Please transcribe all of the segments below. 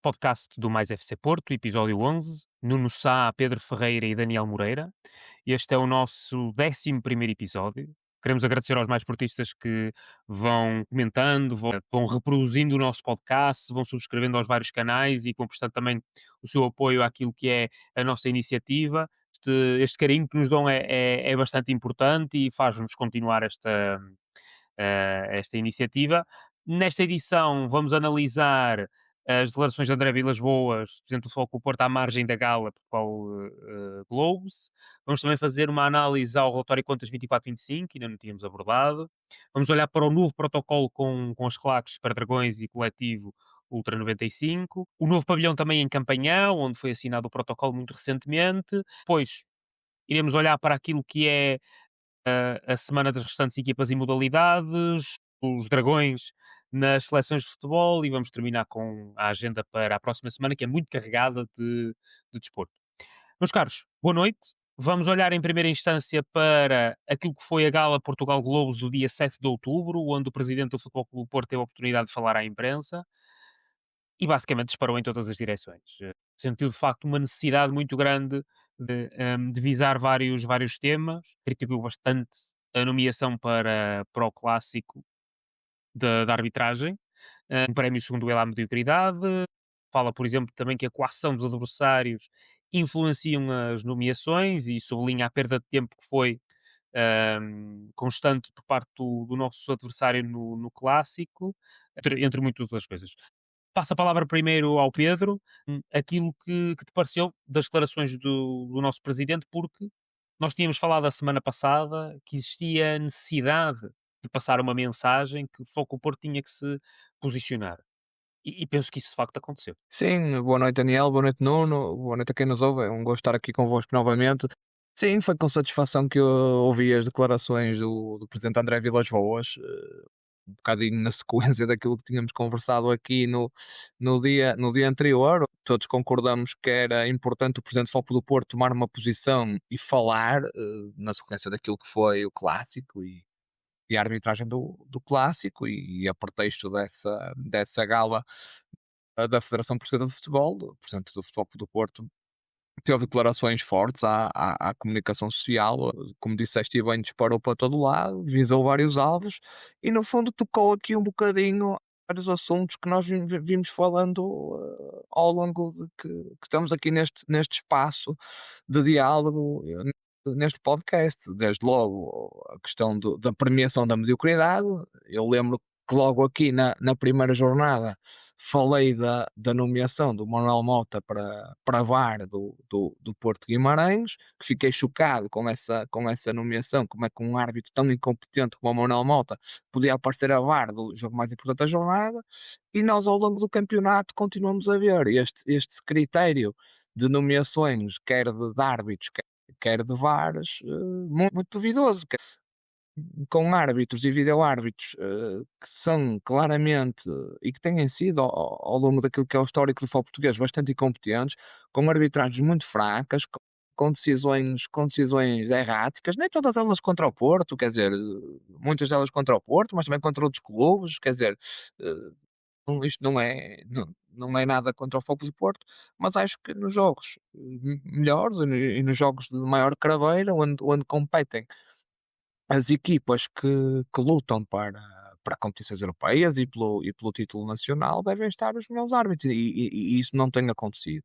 podcast do Mais FC Porto, episódio 11. Nuno Sá, Pedro Ferreira e Daniel Moreira. Este é o nosso 11º episódio. Queremos agradecer aos mais portistas que vão comentando, vão reproduzindo o nosso podcast, vão subscrevendo aos vários canais e que vão prestando também o seu apoio àquilo que é a nossa iniciativa. Este carinho que nos dão é bastante importante e faz-nos continuar esta iniciativa. Nesta edição vamos analisar as declarações de André Vilas Boas, Presidente do Futebol Clube do Porto, à margem da gala Portugal Globes. Vamos também fazer uma análise ao relatório Contas 24-25, que ainda não tínhamos abordado. Vamos olhar para o novo protocolo com as claques para Dragões e coletivo Ultra 95. O novo pavilhão também em Campanhão, onde foi assinado o protocolo muito recentemente. Depois iremos olhar para aquilo que é a semana das restantes equipas e modalidades, os Dragões nas seleções de futebol e vamos terminar com a agenda para a próxima semana, que é muito carregada de desporto. Meus caros, boa noite. Vamos olhar em primeira instância para aquilo que foi a Gala Portugal Globos do dia 7 de outubro, onde o Presidente do Futebol Clube do Porto teve a oportunidade de falar à imprensa e basicamente disparou em todas as direções. Sentiu de facto uma necessidade muito grande de visar vários temas, criticou bastante a nomeação para o clássico da arbitragem, um prémio segundo ele à mediocridade. Fala, por exemplo, também que a coação dos adversários influenciam as nomeações e sublinha a perda de tempo que foi constante por parte do nosso adversário no clássico, entre muitas outras coisas. Passo a palavra primeiro ao Pedro, aquilo que te pareceu das declarações do nosso presidente, porque nós tínhamos falado a semana passada que existia a necessidade de passar uma mensagem que o Foco Porto tinha que se posicionar. E penso que isso de facto aconteceu. Sim, boa noite Daniel, boa noite Nuno, boa noite a quem nos ouve, é um gosto estar aqui convosco novamente. Sim, foi com satisfação que eu ouvi as declarações do Presidente André Vilas Boas, um bocadinho na sequência daquilo que tínhamos conversado aqui no dia anterior. Todos concordamos que era importante o Presidente do Futebol do Porto tomar uma posição e falar na sequência daquilo que foi o Clássico e a arbitragem do Clássico e a pretexto dessa gala da Federação Portuguesa de Futebol, o Presidente do Futebol Clube do Porto, teve declarações fortes à comunicação social, como disseste e bem, disparou para todo lado, visou vários alvos e no fundo tocou aqui um bocadinho vários assuntos que nós vimos falando ao longo de que estamos aqui neste espaço de diálogo, neste podcast, desde logo a questão da premiação da mediocridade. Eu lembro que logo aqui na primeira jornada falei da nomeação do Manuel Mota para VAR do Porto Guimarães, que fiquei chocado com essa nomeação, como é que um árbitro tão incompetente como o Manuel Mota podia aparecer a VAR do jogo mais importante da jornada, e nós ao longo do campeonato continuamos a ver este critério de nomeações, quer de árbitros, quer de VARs, muito duvidoso, com árbitros e videoárbitros que são claramente e que têm sido ao longo daquilo que é o histórico do futebol português bastante incompetentes, com arbitragens muito fracas, com decisões erráticas, nem todas elas contra o Porto, quer dizer, muitas delas contra o Porto, mas também contra outros clubes, quer dizer, isto não é nada contra o Foco do Porto, mas acho que nos jogos melhores e nos jogos de maior craveira, onde competem as equipas que lutam para competições europeias e pelo título nacional devem estar os melhores árbitros e isso não tem acontecido.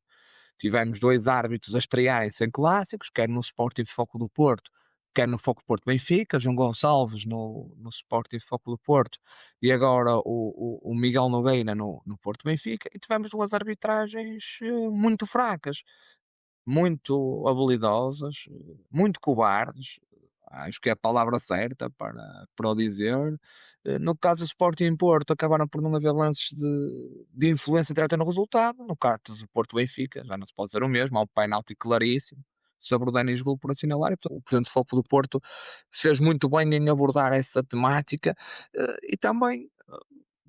Tivemos dois árbitros a estrearem-se em clássicos, quer no Sporting Foco do Porto, quer no Foco Porto Benfica, João Gonçalves no Sporting Foco do Porto e agora o Miguel Nogueira no Porto Benfica, e tivemos duas arbitragens muito fracas, muito habilidosas, muito cobardes, acho que é a palavra certa para o dizer. No caso do Sporting em Porto, acabaram por não haver lances de influência direta no resultado. No caso do Porto Benfica, já não se pode dizer o mesmo, há um penalti claríssimo sobre o Denis Gul por assinalar, e portanto, o Presidente do Futebol do Porto fez muito bem em abordar essa temática e também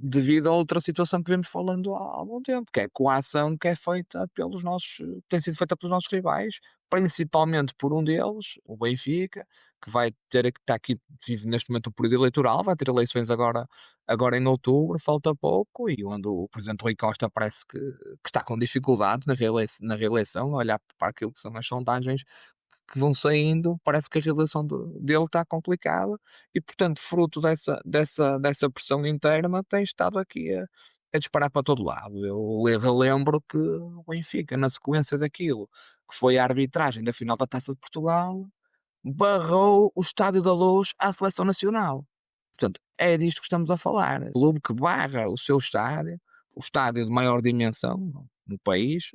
devido a outra situação que vemos falando há algum tempo, que é a coação que é feita pelos nossos, tem sido feita pelos nossos rivais, principalmente por um deles, o Benfica, que vai ter que estar aqui, vive neste momento o período eleitoral, vai ter eleições agora em outubro, falta pouco, e onde o presidente Rui Costa parece que está com dificuldade na reeleição, a olhar para aquilo que são as sondagens que vão saindo, parece que a realização dele está complicada e, portanto, fruto dessa pressão interna, tem estado aqui a disparar para todo lado. Eu relembro que o Benfica, na sequência daquilo, que foi a arbitragem da final da Taça de Portugal, barrou o Estádio da Luz à Seleção Nacional. Portanto, é disto que estamos a falar. O clube que barra o seu estádio, o estádio de maior dimensão no país,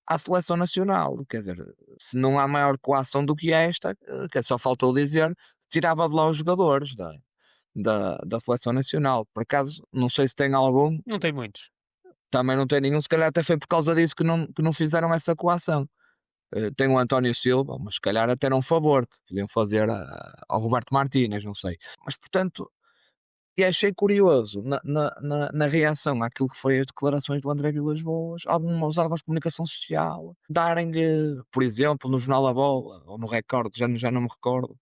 à seleção nacional. Quer dizer, se não há maior coação do que esta, que só faltou dizer, tirava de lá os jogadores da seleção nacional. Por acaso, não sei se tem algum, Não tem muitos. também não tem nenhum, se calhar até foi por causa disso que não fizeram essa coação. Tem o António Silva, mas se calhar até era um favor que podiam fazer ao Roberto Martínez, não sei. Mas portanto, e achei curioso na reação àquilo que foi as declarações do André Vilas-Boas, alguns órgãos de comunicação social darem-lhe, por exemplo, no Jornal A Bola ou no Record, já não me recordo,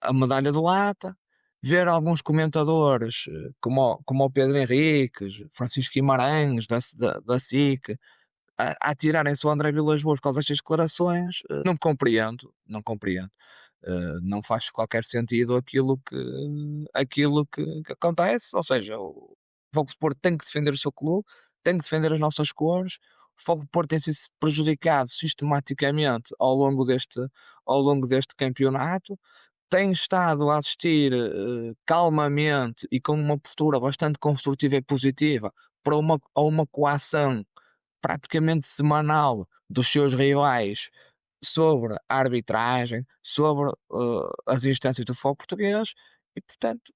a medalha de lata, ver alguns comentadores como o Pedro Henriques, Francisco Guimarães, da SIC, a atirarem-se o André Vilas-Boas por causa destas declarações, não compreendo, não compreendo. Não faz qualquer sentido aquilo que acontece, ou seja, o Foco de Porto tem que defender o seu clube, tem que defender as nossas cores. O Foco de Porto tem sido prejudicado sistematicamente ao longo deste campeonato, tem estado a assistir calmamente e com uma postura bastante construtiva e positiva a uma coação praticamente semanal dos seus rivais sobre a arbitragem, sobre as instâncias do futebol português e, portanto,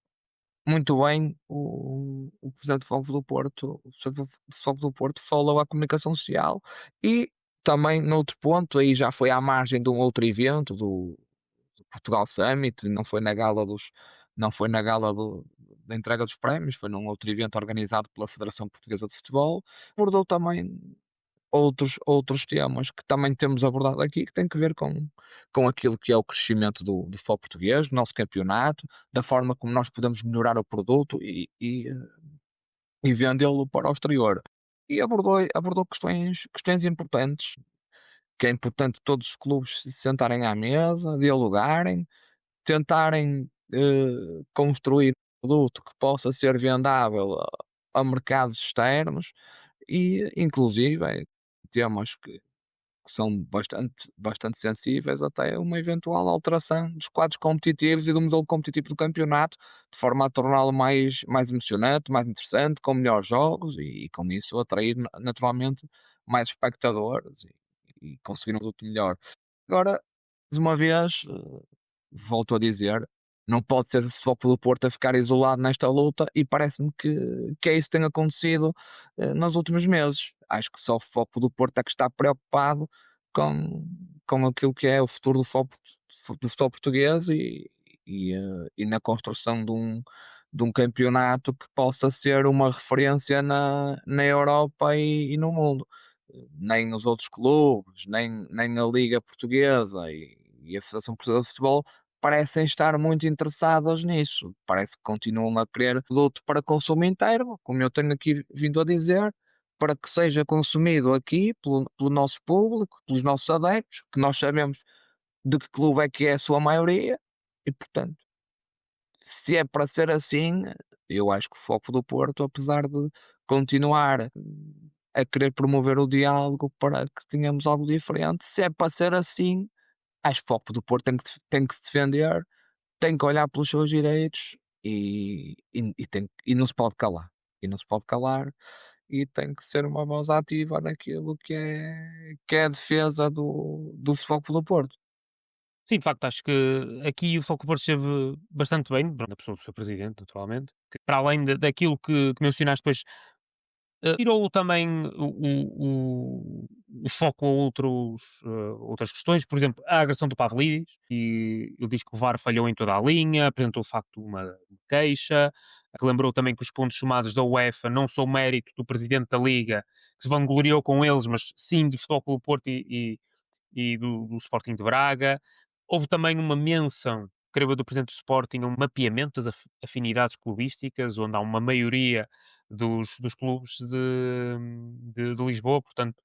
muito bem o presidente do Futebol do Porto, o presidente do Futebol do Porto falou à comunicação social e também noutro ponto, aí já foi à margem de um outro evento do Portugal Summit, não foi na gala da entrega dos prémios, foi num outro evento organizado pela Federação Portuguesa de Futebol, abordou também outros temas que também temos abordado aqui, que tem que ver com aquilo que é o crescimento do futebol português, do nosso campeonato, da forma como nós podemos melhorar o produto e vendê-lo para o exterior. E abordou questões importantes, que é importante todos os clubes se sentarem à mesa, dialogarem, tentarem construir um produto que possa ser vendável a mercados externos e, inclusive, temas que são bastante sensíveis até uma eventual alteração dos quadros competitivos e do modelo competitivo do campeonato, de forma a torná-lo mais emocionante, mais interessante, com melhores jogos e com isso atrair naturalmente mais espectadores e conseguir um produto melhor. Agora, mais uma vez, volto a dizer, não pode ser o Futebol Clube do Porto a ficar isolado nesta luta e parece-me que é isso que tem acontecido nos últimos meses. Acho que só o Futebol Clube do Porto é que está preocupado com, com aquilo que é o futuro do futebol português e na construção de um campeonato que possa ser uma referência na Europa e no mundo. Nem os outros clubes, nem a Liga Portuguesa e a Federação Portuguesa de Futebol parecem estar muito interessadas nisso. Parece que continuam a querer produto para consumo interno, como eu tenho aqui vindo a dizer, para que seja consumido aqui pelo nosso público, pelos nossos adeptos, que nós sabemos de que clube é que é a sua maioria, e portanto, se é para ser assim, eu acho que o foco do Porto, apesar de continuar a querer promover o diálogo para que tenhamos algo diferente, se é para ser assim, acho que o foco do Porto tem que se defender, tem que olhar pelos seus direitos e não se pode calar. E não se pode calar e tem que ser uma voz ativa naquilo que é a defesa do Futebol do Porto. Sim, de facto, acho que aqui o Futebol Clube do Porto esteve bastante bem, pronto, na pessoa do seu presidente, naturalmente, que para além daquilo que mencionaste depois tirou também o foco a outras questões, por exemplo, a agressão do Pavlidis, e ele diz que o VAR falhou em toda a linha, apresentou de facto uma queixa, lembrou também que os pontos somados da UEFA não são mérito do presidente da Liga, que se vangloriou com eles, mas sim do Futebol Clube do Porto e do Sporting de Braga. Houve também uma menção, creio eu, do presidente do Sporting, um mapeamento das afinidades clubísticas, onde há uma maioria dos clubes de Lisboa, portanto,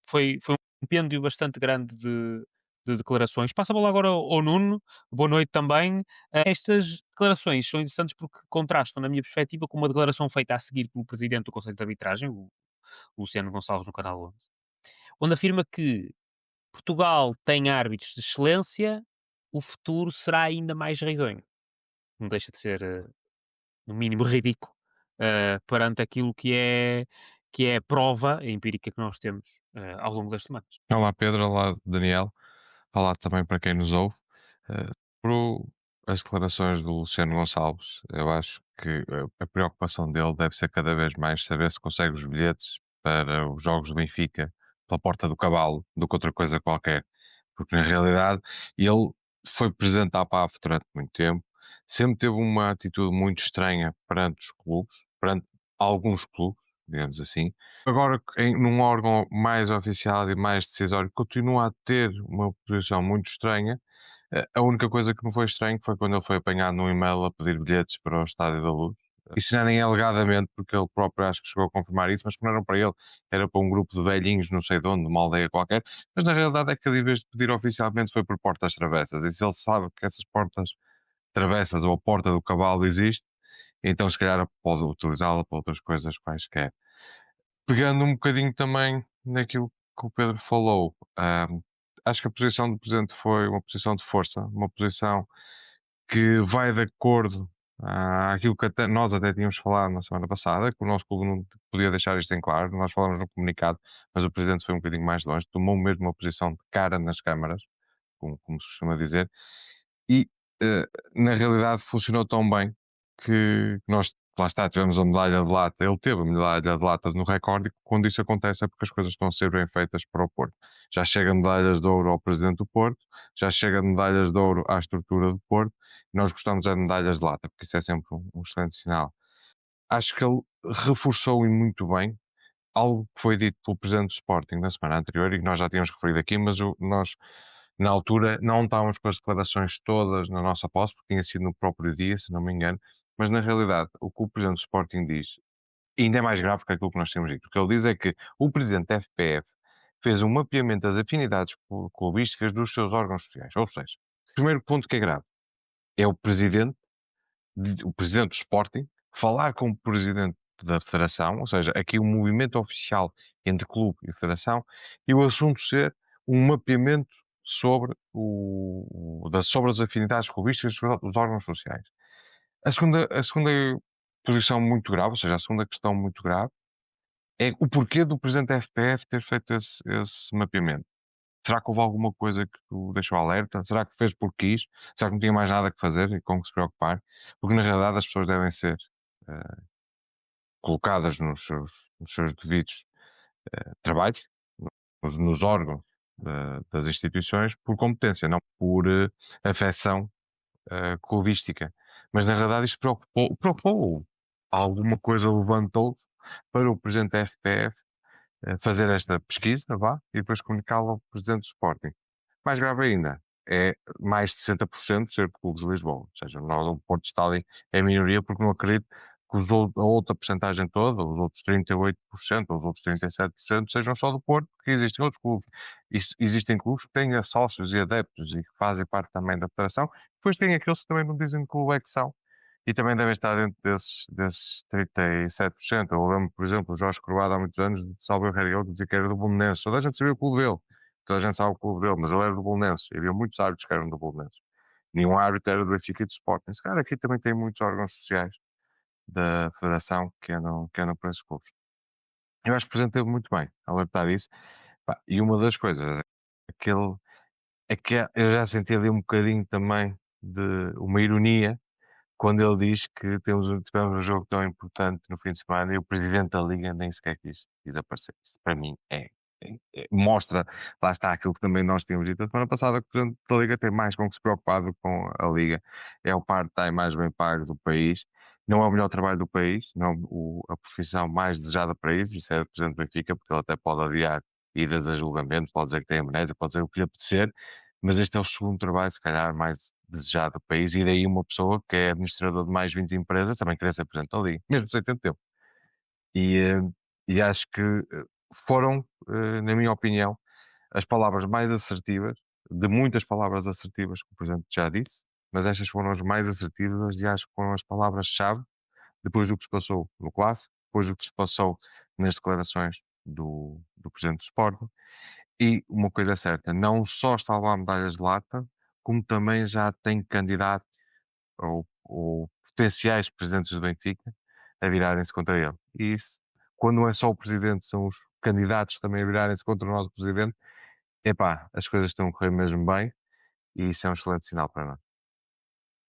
foi um compêndio bastante grande de declarações. Passa a bola agora ao Nuno, boa noite também. Estas declarações são interessantes porque contrastam, na minha perspectiva, com uma declaração feita a seguir pelo presidente do Conselho de Arbitragem, o Luciano Gonçalves, no Canal 11, onde afirma que Portugal tem árbitros de excelência, o futuro será ainda mais risonho. Não deixa de ser, no mínimo, ridículo, perante aquilo que é a prova empírica que nós temos ao longo das semanas. Olá Pedro, olá Daniel, olá também para quem nos ouve. Por as declarações do Luciano Gonçalves, eu acho que a preocupação dele deve ser cada vez mais saber se consegue os bilhetes para os jogos do Benfica pela porta do cavalo do que outra coisa qualquer. Porque na realidade ele foi presidente da APAF durante muito tempo, sempre teve uma atitude muito estranha perante os clubes, perante alguns clubes, digamos assim. Agora, num órgão mais oficial e mais decisório, continua a ter uma posição muito estranha. A única coisa que me foi estranho foi quando ele foi apanhado num e-mail a pedir bilhetes para o Estádio da Luz. Isso já nem é alegadamente, porque ele próprio acho que chegou a confirmar isso, mas que não eram para ele, era para um grupo de velhinhos, não sei de onde, de uma aldeia qualquer. Mas na realidade é que ele, em vez de pedir oficialmente, foi por portas travessas. E se ele sabe que essas portas travessas ou a porta do cavalo existe, então se calhar pode utilizá-la para outras coisas quaisquer. Pegando um bocadinho também naquilo que o Pedro falou, acho que a posição do presidente foi uma posição de força, uma posição que vai de acordo àquilo que nós até tínhamos falado na semana passada, que o nosso clube não podia deixar isto em claro. Nós falamos no comunicado, mas o presidente foi um bocadinho mais longe, tomou mesmo uma posição de cara nas câmaras, como se costuma dizer, e eh, na realidade funcionou tão bem que nós, lá está, tivemos a medalha de lata, ele teve a medalha de lata no recorde, e quando isso acontece é porque as coisas estão a ser bem feitas para o Porto. Já chega medalhas de ouro ao presidente do Porto, já chega medalhas de ouro à estrutura do Porto, e nós gostamos de medalhas de lata, porque isso é sempre um excelente sinal. Acho que ele reforçou e muito bem algo que foi dito pelo presidente do Sporting na semana anterior e que nós já tínhamos referido aqui, mas nós, na altura, não estávamos com as declarações todas na nossa posse, porque tinha sido no próprio dia, se não me engano, mas na realidade, o que o presidente do Sporting diz ainda é mais grave que aquilo que nós temos dito. O que ele diz é que o presidente da FPF fez um mapeamento das afinidades clubísticas dos seus órgãos sociais. Ou seja, o primeiro ponto que é grave é o presidente do Sporting falar com o presidente da federação, ou seja, aqui o movimento oficial entre clube e federação, e o assunto ser um mapeamento sobre as afinidades clubísticas dos órgãos sociais. A segunda posição muito grave, ou seja, a segunda questão muito grave, é o porquê do presidente da FPF ter feito esse mapeamento. Será que houve alguma coisa que o deixou alerta? Será que fez porque quis? Será que não tinha mais nada que fazer e com que se preocupar? Porque na realidade as pessoas devem ser eh, colocadas nos seus devidos trabalhos, nos órgãos das instituições, por competência, não por afecção clubística. Mas na realidade isto preocupou. Alguma coisa levantou-se para o presidente da FPF fazer esta pesquisa, vá, e depois comunicá-la ao presidente do Sporting. Mais grave ainda, é mais de 60% ser de clubes de Lisboa. Ou seja, nós, o Porto está ali em minoria porque não acredito que a outra porcentagem toda, os outros 38%, ou os outros 37%, sejam só do Porto, porque existem outros clubes. Existem clubes que têm sócios e adeptos e que fazem parte também da federação. Depois tem aqueles que também não dizem que clube é que são e também devem estar dentro desses 37%. Eu lembro, por exemplo, o Jorge Croado há muitos anos de Salve Real que dizia que era do Bolonenses. Toda a gente sabia o clube dele. Toda a gente sabe o clube dele, mas ele era do Bolonenses. E havia muitos árbitros que eram do Bolonenses. Nenhum árbitro era do Benfica e do Sporting. Esse cara aqui também tem muitos órgãos sociais da Federação que andam por esses clubes. Eu acho que o Presidente teve muito bem a alertar isso. Pá, e uma das coisas, aquele, é que eu já senti ali um bocadinho também de uma ironia quando ele diz que tivemos um jogo tão importante no fim de semana e o presidente da Liga nem sequer quis aparecer. Isso para mim mostra, lá está aquilo que também nós tínhamos dito a semana passada, que o presidente da Liga tem mais com que se preocupado com a Liga. É o part-time mais bem pago do país. Não é o melhor trabalho do país, não é a profissão mais desejada para isso é o presidente do Benfica, porque ele até pode adiar idas a julgamento, pode dizer que tem amnésia, pode dizer o que lhe apetecer, mas este é o segundo trabalho, se calhar, mais desejado do país, e daí uma pessoa que é administrador de mais 20 empresas também querer ser presidente da Liga, mesmo sem tanto tempo. E, e acho que foram, na minha opinião, as palavras mais assertivas, de muitas palavras assertivas que o presidente já disse, mas estas foram as mais assertivas e acho que foram as palavras-chave depois do que se passou no Clássico, depois do que se passou nas declarações do presidente do Sporting. E uma coisa é certa, não só está lá medalhas de lata, como também já tem candidatos ou potenciais presidentes do Benfica a virarem-se contra ele. E isso, quando não é só o presidente, são os candidatos também a virarem-se contra o nosso presidente, epá, as coisas estão a correr mesmo bem e isso é um excelente sinal para nós.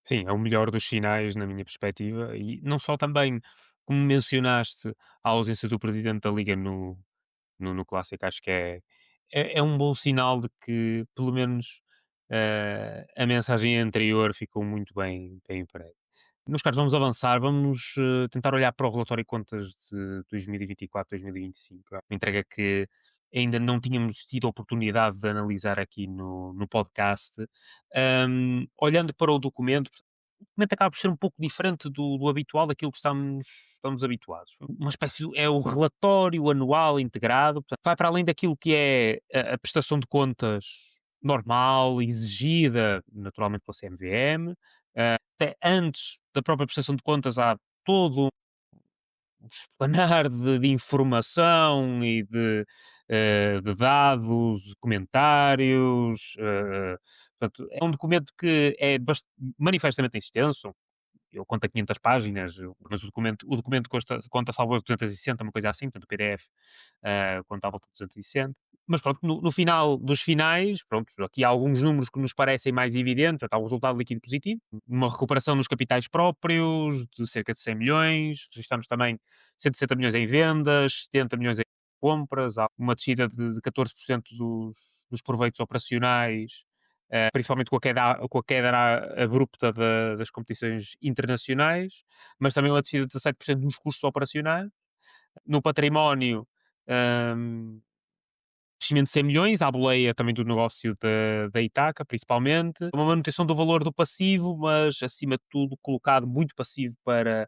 Sim, é o melhor dos sinais, na minha perspectiva, e não só também, como mencionaste, a ausência do presidente da Liga no Clássico, acho que é um bom sinal de que, pelo menos, a mensagem anterior ficou muito bem empregue. Meus caros, vamos avançar, vamos tentar olhar para o relatório de contas de 2024-2025. Uma entrega que ainda não tínhamos tido a oportunidade de analisar aqui no podcast. Olhando para o documento acaba por ser um pouco diferente do habitual, daquilo que estamos habituados. Uma espécie, é o relatório anual integrado, portanto, vai para além daquilo que é a prestação de contas normal, exigida naturalmente pela CMVM. Até antes da própria prestação de contas há todo um esplanar de informação e de dados, comentários. Portanto, é um documento que é manifestamente extenso, ele conta 500 páginas, mas o documento conta salvo erro, 260, uma coisa assim, portanto o PDF conta à volta de 260. Mas pronto, no final dos finais, pronto, aqui há alguns números que nos parecem mais evidentes, portanto, há o resultado líquido positivo, uma recuperação nos capitais próprios de cerca de 100 milhões, registramos também 160 milhões em vendas, 70 milhões em compras, há uma descida de 14% dos proveitos operacionais, principalmente com a queda abrupta das competições internacionais, mas também uma descida de 17% nos custos operacionais. No património, um, crescimento de 100 milhões, à boleia também do negócio da Itaca, principalmente. Uma manutenção do valor do passivo, mas acima de tudo colocado muito passivo para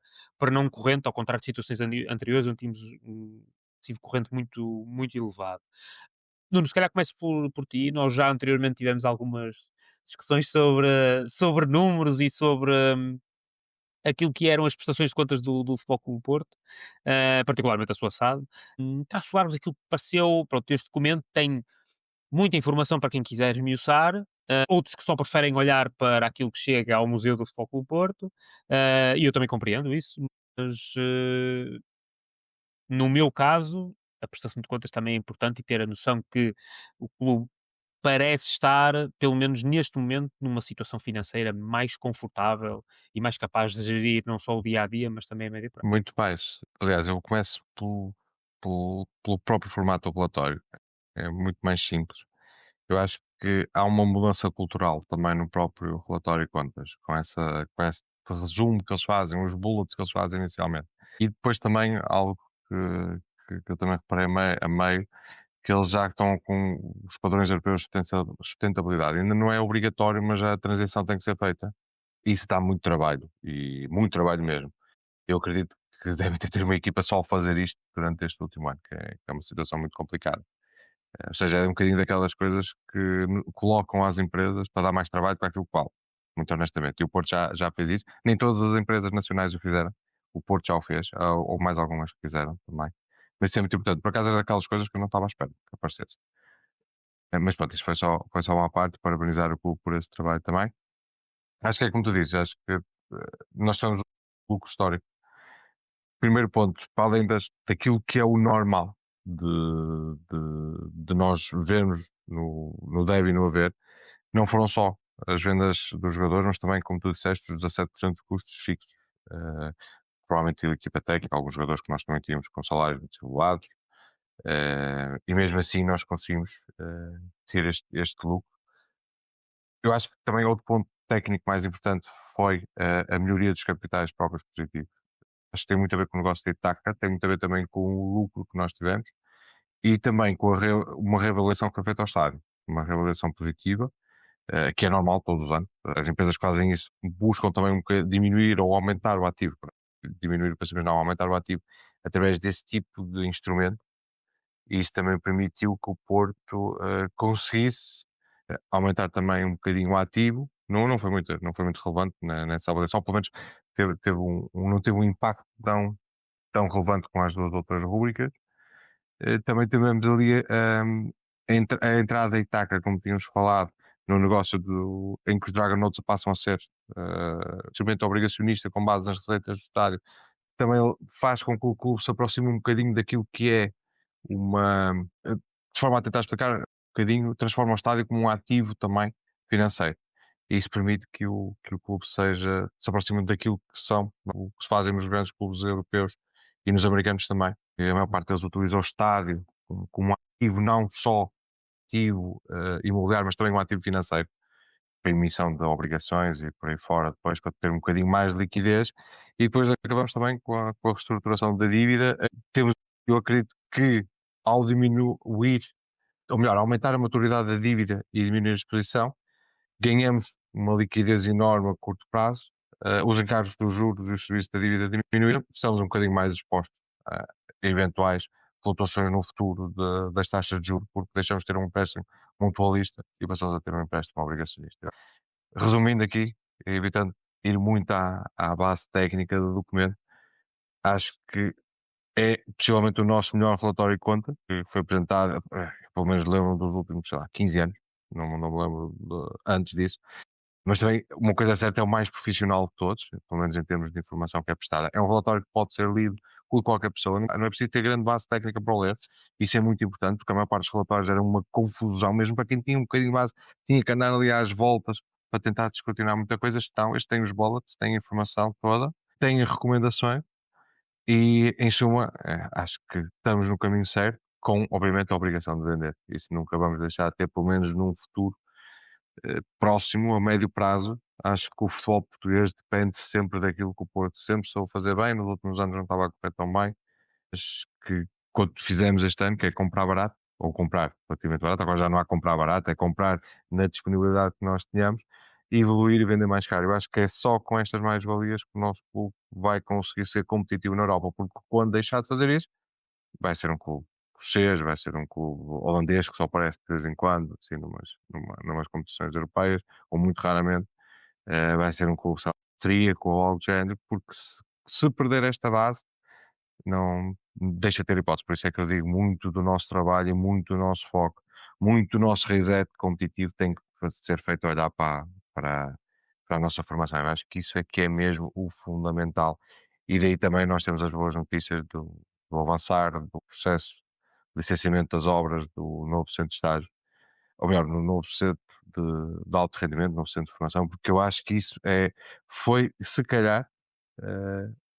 não corrente, ao contrário de situações anteriores, onde tínhamos um passivo corrente muito elevado. Nuno, se calhar começo por ti. Nós já anteriormente tivemos algumas discussões sobre números e sobre aquilo que eram as prestações de contas do Futebol Clube do Porto, particularmente a sua SAD. Traz falarmos aquilo que pareceu. Pronto, este documento tem muita informação para quem quiser esmiuçar, outros que só preferem olhar para aquilo que chega ao Museu do Futebol Clube do Porto, e eu também compreendo isso, mas no meu caso, a prestação de contas também é importante e ter a noção que o clube parece estar, pelo menos neste momento, numa situação financeira mais confortável e mais capaz de gerir não só o dia a dia, mas também a médio prazo. Muito mais. Aliás, eu começo pelo próprio formato do relatório. É muito mais simples. Eu acho que há uma mudança cultural também no próprio relatório de contas, com esse resumo que eles fazem, os bullets que eles fazem inicialmente. E depois também algo que eu também reparei a meio, que eles já estão com os padrões europeus de sustentabilidade. Ainda não é obrigatório, mas a transição tem que ser feita. E isso dá muito trabalho, e muito trabalho mesmo. Eu acredito que devem ter uma equipa só a fazer isto durante este último ano, que é uma situação muito complicada. Ou seja, é um bocadinho daquelas coisas que colocam às empresas para dar mais trabalho para aquilo que vale, muito honestamente. E o Porto já fez isso. Nem todas as empresas nacionais o fizeram. O Porto já o fez, ou mais algumas que fizeram também. Mas isso é muito importante. Por acaso era daquelas coisas que eu não estava à espera que aparecesse. Mas pronto, isto foi só uma parte, parabenizar o clube por esse trabalho também. Acho que é como tu dizes, acho que nós tivemos um lucro histórico. Primeiro ponto, para além daquilo que é o normal de nós vermos no deve e no haver, não foram só as vendas dos jogadores, mas também, como tu disseste, os 17% dos custos fixos. Eh, Provavelmente a equipa técnica, alguns jogadores que nós também tínhamos com salários muito elevados, e mesmo assim nós conseguimos ter este lucro. Eu acho que também outro ponto técnico mais importante foi a melhoria dos capitais próprios positivos. Acho que tem muito a ver com o negócio de Itaca, tem muito a ver também com o lucro que nós tivemos e também com uma reavaliação que foi feita ao estádio. Uma reavaliação positiva, que é normal todos os anos. As empresas que fazem isso buscam também diminuir ou aumentar o ativo. Diminuir o pensamento, não, aumentar o ativo através desse tipo de instrumento. E isso também permitiu que o Porto conseguisse aumentar também um bocadinho o ativo. Não foi muito relevante nessa avaliação, pelo menos não teve um impacto tão relevante com as duas outras rubricas. Também tivemos ali a entrada da Itaca, como tínhamos falado, no negócio em que os Dragonauts passam a ser instrumento obrigacionista com base nas receitas do estádio. Também faz com que o clube se aproxime um bocadinho daquilo que é uma. De forma a tentar explicar um bocadinho, transforma o estádio como um ativo também financeiro. E isso permite que o clube se aproxime daquilo que são, o que se fazem nos grandes clubes europeus e nos americanos também. E a maior parte deles utiliza o estádio como um ativo, não só ativo imobiliário, mas também um ativo financeiro, para emissão de obrigações e por aí fora, depois para ter um bocadinho mais de liquidez. E depois acabamos também com a reestruturação da dívida. Eu acredito que ao diminuir, ou melhor, aumentar a maturidade da dívida e diminuir a exposição, ganhamos uma liquidez enorme a curto prazo, os encargos dos juros e os serviços da dívida diminuíram, estamos um bocadinho mais expostos a eventuais flutuações no futuro das taxas de juros, porque deixamos de ter um empréstimo mutualista e passamos a ter um empréstimo obrigacionista. Resumindo aqui, evitando ir muito à base técnica do documento, acho que é possivelmente o nosso melhor relatório de conta, que foi apresentado, pelo menos lembro dos últimos, sei lá, 15 anos, não me lembro antes disso. Mas também, uma coisa certa, é o mais profissional de todos, pelo menos em termos de informação que é prestada. É um relatório que pode ser lido por qualquer pessoa, não é preciso ter grande base técnica para o ler. Isso é muito importante, porque a maior parte dos relatórios era uma confusão, mesmo para quem tinha um bocadinho de base, tinha que andar ali às voltas para tentar descortinar muita coisa. Este tem os bullets, tem a informação toda, tem as recomendações e, em suma, acho que estamos no caminho certo, com, obviamente, a obrigação de vender. Isso nunca vamos deixar de ter, pelo menos num futuro próximo, a médio prazo. Acho que o futebol português depende sempre daquilo que o Porto sempre soube fazer bem. Nos últimos anos não estava a correr tão bem. Acho que quando fizemos este ano, que é comprar barato, ou comprar relativamente barato, agora já não há comprar barato, é comprar na disponibilidade que nós tínhamos e evoluir e vender mais caro. Eu acho que é só com estas mais-valias que o nosso clube vai conseguir ser competitivo na Europa, porque quando deixar de fazer isso, vai ser um clube escocês, vai ser um clube holandês que só aparece de vez em quando, assim, numas competições europeias, ou muito raramente, vai ser um clube sei lá, austríaco ou algo do género, porque se perder esta base, não deixa de ter hipótese. Por isso é que eu digo muito do nosso trabalho e muito do nosso foco, muito do nosso reset competitivo tem que ser feito a olhar para a nossa formação. Eu acho que é mesmo o fundamental. E daí também nós temos as boas notícias do avançar do processo de licenciamento das obras do novo centro de estágio, ou melhor, no novo centro de alto rendimento, novo centro de formação, porque eu acho que isso foi, se calhar,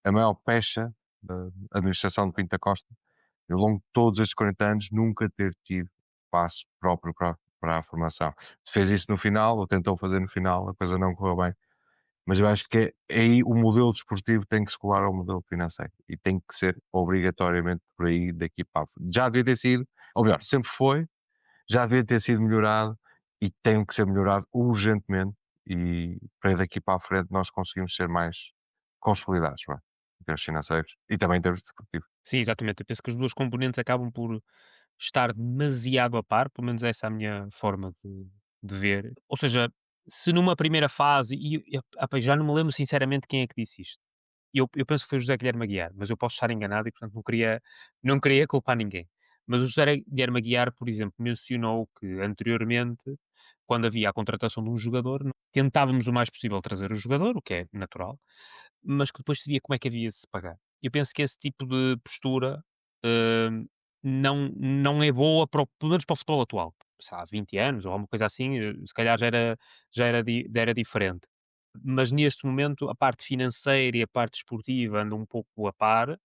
a maior pecha da administração de Pinto da Costa, ao longo de todos estes 40 anos, nunca ter tido espaço próprio para a formação. Fez isso no final, ou tentou fazer no final, a coisa não correu bem. Mas eu acho que aí o modelo desportivo tem que se colar ao modelo financeiro e tem que ser obrigatoriamente por aí daqui para a frente. Já devia ter sido, ou melhor, sempre foi, já devia ter sido melhorado e tem que ser melhorado urgentemente e para daqui para a frente nós conseguimos ser mais consolidados, vá, em termos financeiros e também em termos desportivos. Sim, exatamente. Eu penso que as duas componentes acabam por estar demasiado a par, pelo menos essa é a minha forma de ver. Ou seja, se numa primeira fase, já não me lembro sinceramente quem é que disse isto. Eu penso que foi o José Guilherme Aguiar, mas eu posso estar enganado e, portanto, não queria culpar ninguém. Mas o José Guilherme Aguiar, por exemplo, mencionou que anteriormente, quando havia a contratação de um jogador, tentávamos o mais possível trazer o jogador, o que é natural, mas que depois se via como é que havia de se pagar. Eu penso que esse tipo de postura não é boa, pelo menos para o futebol atual. sei lá, 20 anos ou alguma coisa assim, se calhar já era diferente. Mas neste momento a parte financeira e a parte esportiva andam um pouco a par,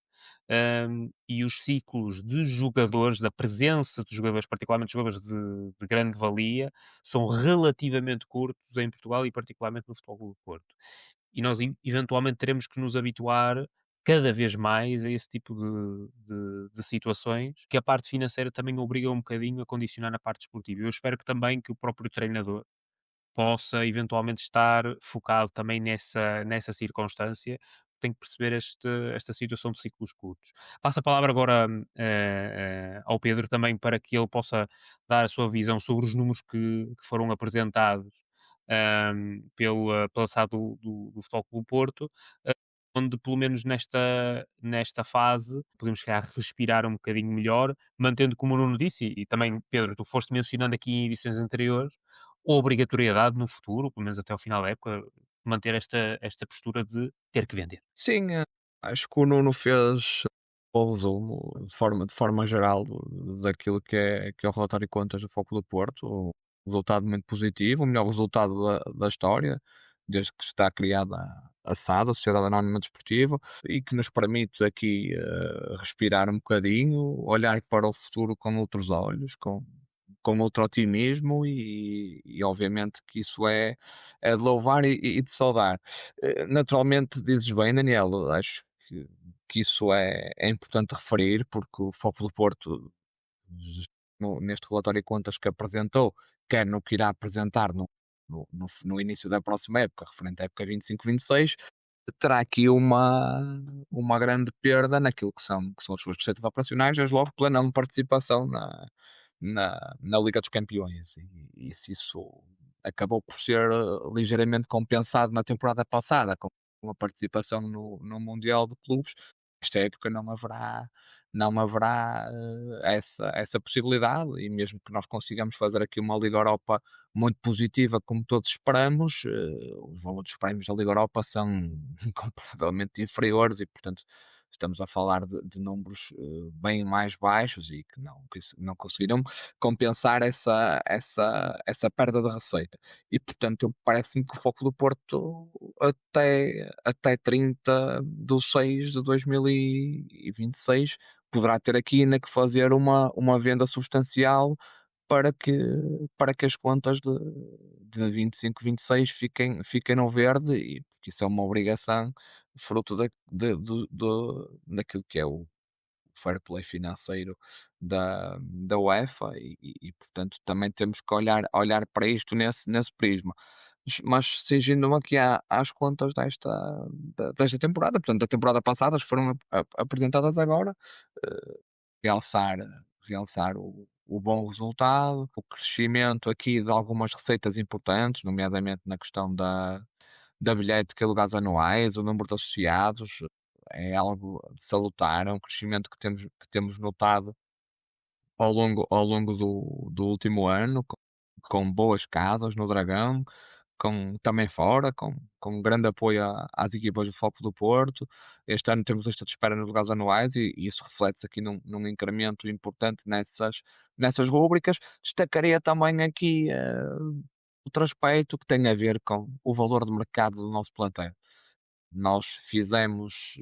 e os ciclos de jogadores, da presença de jogadores, particularmente jogadores de grande valia, são relativamente curtos em Portugal e particularmente no Futebol Clube do Porto. E nós eventualmente teremos que nos habituar cada vez mais a esse tipo de situações, que a parte financeira também obriga um bocadinho a condicionar na parte esportiva. Eu espero que também que o próprio treinador possa eventualmente estar focado também nessa circunstância, tem que perceber esta situação de ciclos curtos. Passo a palavra agora ao Pedro também para que ele possa dar a sua visão sobre os números que foram apresentados pela SAD do Futebol Clube do Porto, eh, onde pelo menos nesta fase podemos chegar a respirar um bocadinho melhor, mantendo como o Nuno disse, e também Pedro, tu foste mencionando aqui em edições anteriores, a obrigatoriedade no futuro, pelo menos até ao final da época, manter esta postura de ter que vender. Sim, acho que o Nuno fez o resumo de forma geral daquilo que é o relatório de contas do Foco do Porto. Um resultado muito positivo, o melhor resultado da história, desde que está criada a SAD, a Sociedade Anónima Desportiva, e que nos permite aqui respirar um bocadinho, olhar para o futuro com outros olhos, com outro otimismo e obviamente que isso é de louvar e de saudar. Naturalmente, dizes bem, Daniel, acho que isso é importante referir, porque o Foco do Porto, neste relatório de contas que apresentou, quer no que irá apresentar no início da próxima época, referente à época 25-26, terá aqui uma grande perda naquilo que são as suas receitas operacionais, desde logo pela não participação na Liga dos Campeões. E se isso acabou por ser ligeiramente compensado na temporada passada com a participação no Mundial de Clubes, esta época não haverá essa possibilidade, e mesmo que nós consigamos fazer aqui uma Liga Europa muito positiva, como todos esperamos, os valores dos prémios da Liga Europa são comparavelmente inferiores e, portanto, estamos a falar de números bem mais baixos e que não conseguiram compensar essa perda de receita. E, portanto, parece-me que o foco do Porto até 30 de 6 de 2026 poderá ter aqui ainda que fazer uma venda substancial para que, para que as contas de 25-26 fiquem no verde, e porque isso é uma obrigação fruto daquilo que é o fair play financeiro da UEFA portanto também temos que olhar para isto nesse prisma. Mas cingindo-me aqui às contas desta temporada, portanto, da temporada passada, as foram apresentadas agora, eh, realçar, realçar o bom resultado, o crescimento aqui de algumas receitas importantes, nomeadamente na questão da bilhética e lugares anuais, o número de associados, é algo de salutar, é um crescimento que temos notado ao longo do último ano, com boas casas no Dragão, também fora, com grande apoio às equipas do Foco do Porto. Este ano temos lista de espera nos lugares anuais e isso reflete-se aqui num incremento importante nessas rúbricas. Destacaria também aqui outro aspecto que tem a ver com o valor de mercado do nosso plantel. Nós fizemos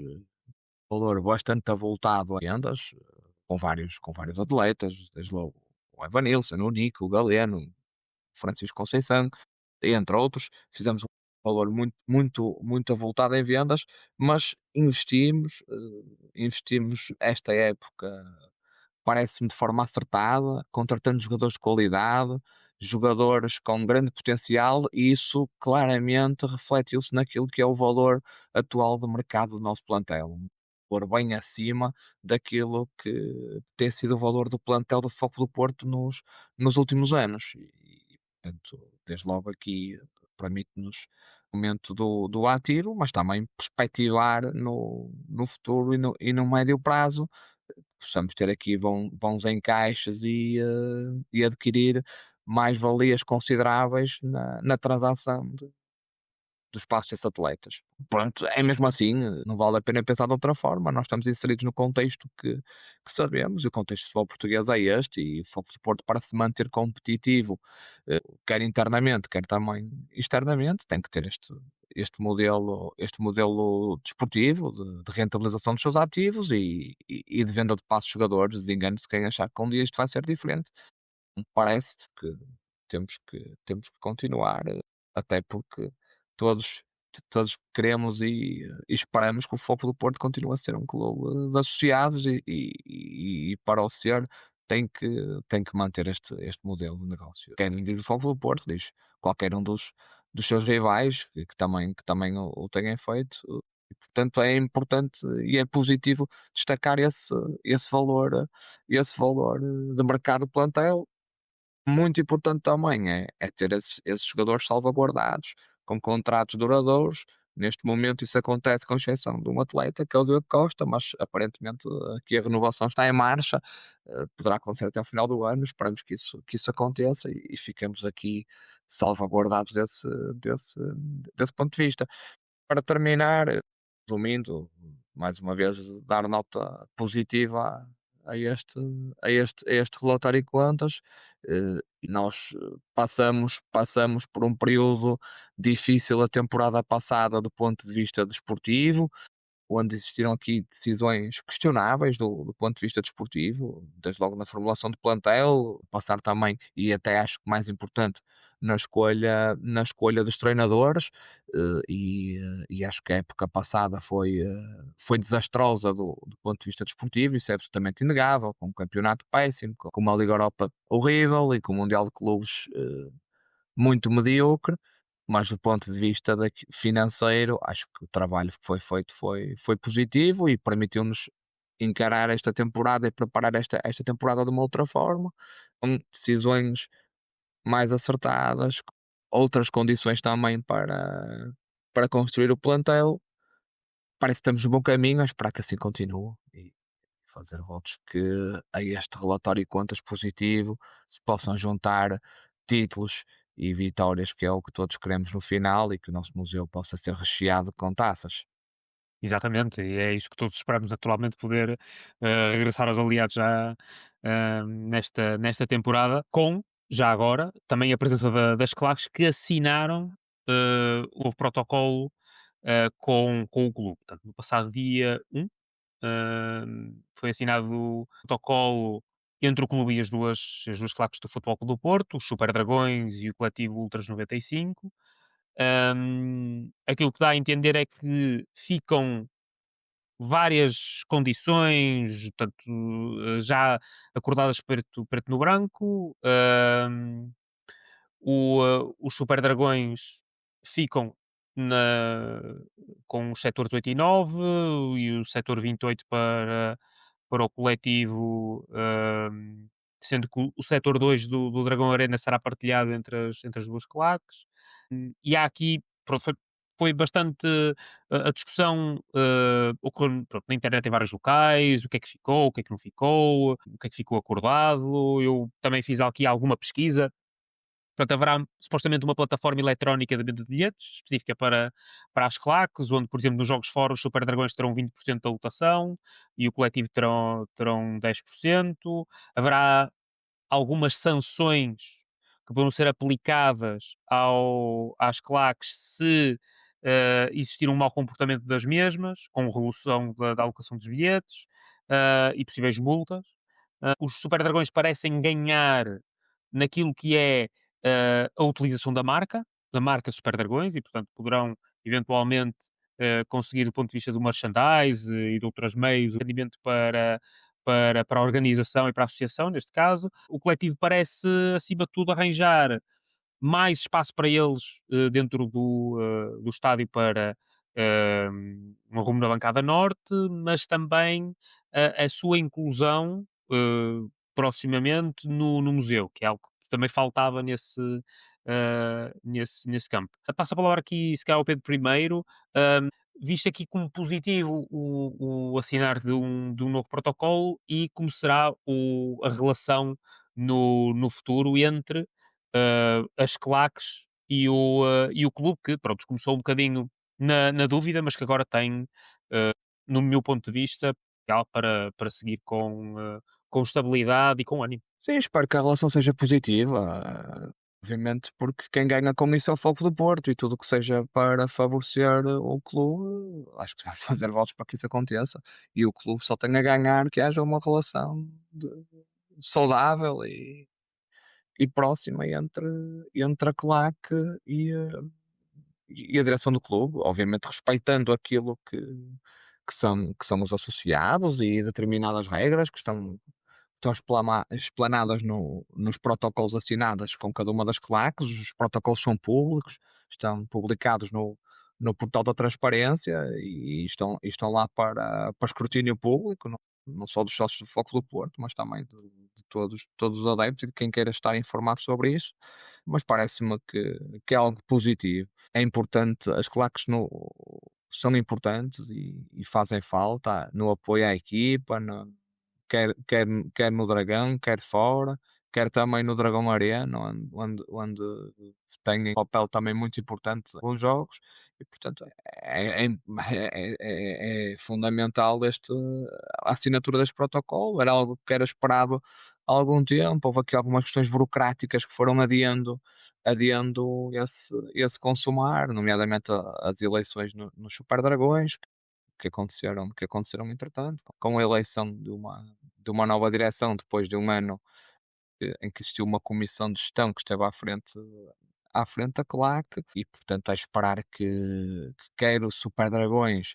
valor bastante avultado a vendas, com vários atletas, desde logo o Evanilson, o Nico, o Galeno, o Francisco Conceição, entre outros. Fizemos um valor muito, muito, muito avultado em vendas, mas investimos esta época, parece-me de forma acertada, contratando jogadores de qualidade, jogadores com grande potencial, e isso claramente refletiu-se naquilo que é o valor atual do mercado do nosso plantel. Um valor bem acima daquilo que tem sido o valor do plantel do Foco do Porto nos últimos anos. Portanto, desde logo aqui permite-nos o momento do ativo, mas também perspectivar no futuro e no médio prazo possamos ter aqui bons encaixes e adquirir mais valias consideráveis na transação de do espaço desses atletas. Pronto, é mesmo assim, não vale a pena pensar de outra forma. Nós estamos inseridos no contexto que sabemos, e o contexto do futebol português é este, e o Futebol do Porto, para se manter competitivo, quer internamente, quer também externamente, tem que ter este modelo desportivo de rentabilização dos seus ativos e de venda de passos de jogadores. Desengane-se quem achar que um dia isto vai ser diferente. Me parece que temos que continuar, até porque todos, todos queremos e esperamos que o Futebol do Porto continue a ser um clube de associados e para o ser tem que manter este modelo de negócio. Quem diz o Futebol do Porto diz qualquer um dos seus rivais que também o tenham feito. E, portanto, é importante e é positivo destacar esse valor de mercado do plantel. Muito importante também é ter esses jogadores salvaguardados, com contratos duradouros. Neste momento isso acontece com exceção de um atleta, que é o Diogo Costa, mas aparentemente aqui a renovação está em marcha, poderá acontecer até ao final do ano. Esperamos que isso aconteça e fiquemos aqui salvaguardados desse ponto de vista. Para terminar, resumindo, mais uma vez, dar nota positiva a este relatório de contas. E nós passamos por um período difícil a temporada passada do ponto de vista desportivo, onde existiram aqui decisões questionáveis do ponto de vista desportivo, desde logo na formulação de plantel, passar também, e até acho que mais importante, na escolha dos treinadores. E acho que a época passada foi desastrosa do ponto de vista desportivo. Isso é absolutamente inegável, com um campeonato péssimo, com uma Liga Europa horrível e com um Mundial de Clubes muito medíocre. Mas do ponto de vista financeiro, acho que o trabalho que foi feito foi positivo e permitiu-nos encarar esta temporada e preparar esta temporada de uma outra forma, com decisões mais acertadas, outras condições também para construir o plantel. Parece que estamos no bom caminho, a esperar que assim continue e fazer votos que a este relatório de contas positivo se possam juntar títulos e vitórias, que é o que todos queremos no final, e que o nosso museu possa ser recheado com taças. Exatamente, e é isso que todos esperamos naturalmente poder regressar aos aliados já nesta temporada, com, já agora, também a presença das claques que assinaram o protocolo com o clube. Portanto, no passado dia 1 foi assinado o protocolo entre o clube e as duas claques do Futebol Clube do Porto, os Super Dragões e o coletivo Ultras 95. Aquilo que dá a entender é que ficam várias condições, portanto, já acordadas preto no branco. Os Super Dragões ficam na, com os setores 8 e 9 e o setor 28 para o coletivo, sendo que o setor 2 do Dragão Arena será partilhado entre as duas claques. E há aqui, pronto, foi bastante a discussão ocorreu pronto, na internet em vários locais, o que é que ficou, o que é que não ficou, o que é que ficou acordado. Eu também fiz aqui alguma pesquisa. Portanto, haverá supostamente uma plataforma eletrónica de venda de bilhetes, específica para as claques, onde, por exemplo, nos jogos fora os Super Dragões terão 20% da lotação e o coletivo terão 10%. Haverá algumas sanções que vão ser aplicadas às claques se existir um mau comportamento das mesmas, com redução da alocação dos bilhetes e possíveis multas. Os Super Dragões parecem ganhar naquilo que é a utilização da marca Super Dragões, e portanto poderão eventualmente conseguir do ponto de vista do merchandise e de outros meios o rendimento para a organização e para a associação, neste caso. O coletivo parece, acima de tudo, arranjar mais espaço para eles dentro do estádio para um rumo na bancada norte, mas também a sua inclusão proximamente no museu, que é algo que também faltava nesse campo. Passo a palavra aqui, se calhar, ao Pedro primeiro. Visto aqui como positivo o assinar de um novo protocolo e como será a relação no futuro entre as claques e o clube que, pronto, começou um bocadinho na dúvida, mas que agora tem, eh, no meu ponto de vista, potencial para seguir com estabilidade e com ânimo. Sim, espero que a relação seja positiva, obviamente, porque quem ganha com isso é o Foco do Porto e tudo o que seja para favorecer o clube, acho que vai fazer votos para que isso aconteça. E o clube só tem a ganhar que haja uma relação saudável e próxima entre a claque e, e a direção do clube, obviamente respeitando aquilo que são os associados e determinadas regras que estão explanadas nos protocolos assinados com cada uma das claques. Os protocolos são públicos, estão publicados no portal da transparência e estão lá para escrutínio público, não só dos sócios do Foco do Porto, mas também de todos os adeptos e de quem queira estar informado sobre isso. Mas parece-me que é algo positivo. É importante, as claques são importantes e fazem falta no apoio à equipa, quer no Dragão, quer fora, quer também no Dragão Arena, onde tem um papel também muito importante nos jogos, e portanto é fundamental a assinatura deste protocolo. Era algo que era esperado há algum tempo. Houve aqui algumas questões burocráticas que foram adiando esse consumar, nomeadamente as eleições nos Super Dragões, que aconteceram entretanto, com a eleição de uma nova direção depois de um ano em que existiu uma comissão de gestão que esteve à frente da claque e, portanto, é esperar que quer o Super Dragões,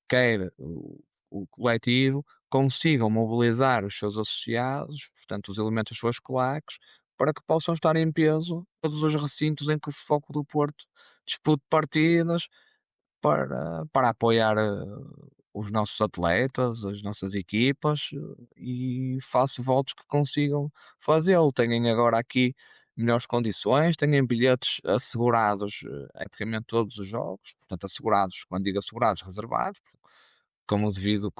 quer o coletivo, consigam mobilizar os seus associados, portanto, os elementos das suas claques, para que possam estar em peso todos os recintos em que o Foco do Porto dispute partidas, para apoiar os nossos atletas, as nossas equipas, e faço votos que consigam fazê-lo. Tenham agora aqui melhores condições, tenham bilhetes assegurados em praticamente todos os jogos, portanto, assegurados, quando digo assegurados, reservados, com o devido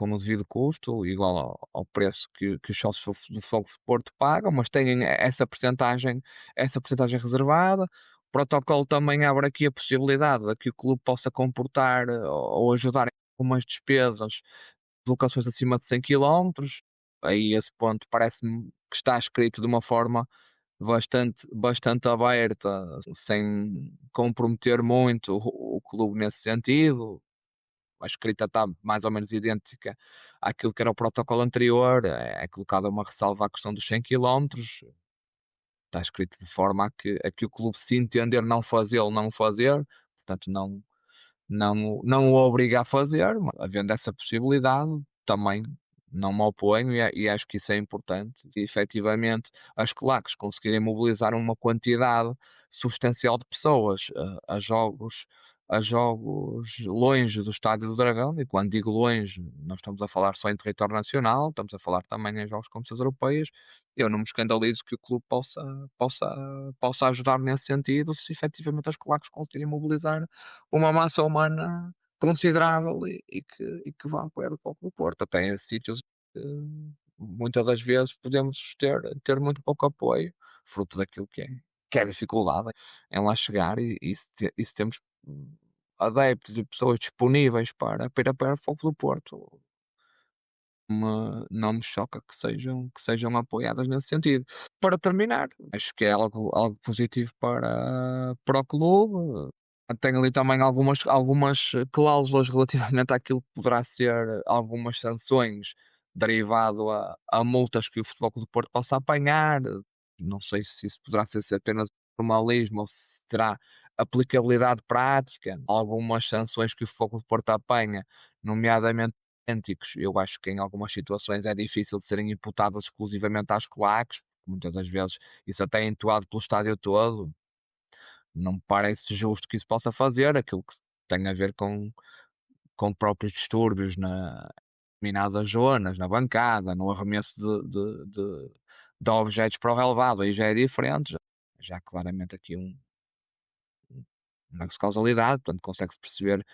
custo, igual ao preço que os sócios do Fogo de Porto pagam, mas têm essa percentagem reservada. O protocolo também abre aqui a possibilidade de que o clube possa comportar ou ajudar em algumas despesas de locações acima de 100 quilómetros. Aí esse ponto parece-me que está escrito de uma forma bastante aberta, sem comprometer muito o clube nesse sentido. A escrita está mais ou menos idêntica àquilo que era o protocolo anterior. É colocada uma ressalva à questão dos 100 quilómetros. Está escrito de forma a que o clube, se entender não fazê-lo, não o fazer, portanto não o obriga a fazer, mas havendo essa possibilidade, também não me oponho e acho que isso é importante. E efetivamente as claques conseguirem mobilizar uma quantidade substancial de pessoas a jogos longe do Estádio do Dragão, e quando digo longe, não estamos a falar só em território nacional, estamos a falar também em jogos de competições europeias. Eu não me escandalizo que o clube possa ajudar nesse sentido, se efetivamente as claques conseguirem mobilizar uma massa humana considerável e que vá apoiar o Foco do Porto. Até em sítios que muitas das vezes podemos ter muito pouco apoio, fruto daquilo que é a dificuldade em lá chegar, e se temos adeptos e pessoas disponíveis para ir apoiar o Foco do Porto, não me choca que sejam apoiadas nesse sentido. Para terminar, acho que é algo positivo para o clube. Tem ali também algumas cláusulas relativamente àquilo que poderá ser algumas sanções derivado a multas que o Futebol Clube do Porto possa apanhar. Não sei se isso poderá ser apenas formalismo ou se terá aplicabilidade prática. Algumas sanções que o Futebol Clube do Porto apanha, nomeadamente idênticos, eu acho que em algumas situações é difícil de serem imputadas exclusivamente às claques. Muitas das vezes isso até é entoado pelo estádio todo. Não me parece justo que isso possa fazer. Aquilo que tem a ver com próprios distúrbios na determinadas zonas, na bancada, no arremesso de objetos para o relevado, aí já é diferente. Já há claramente aqui uma causalidade, portanto consegue-se perceber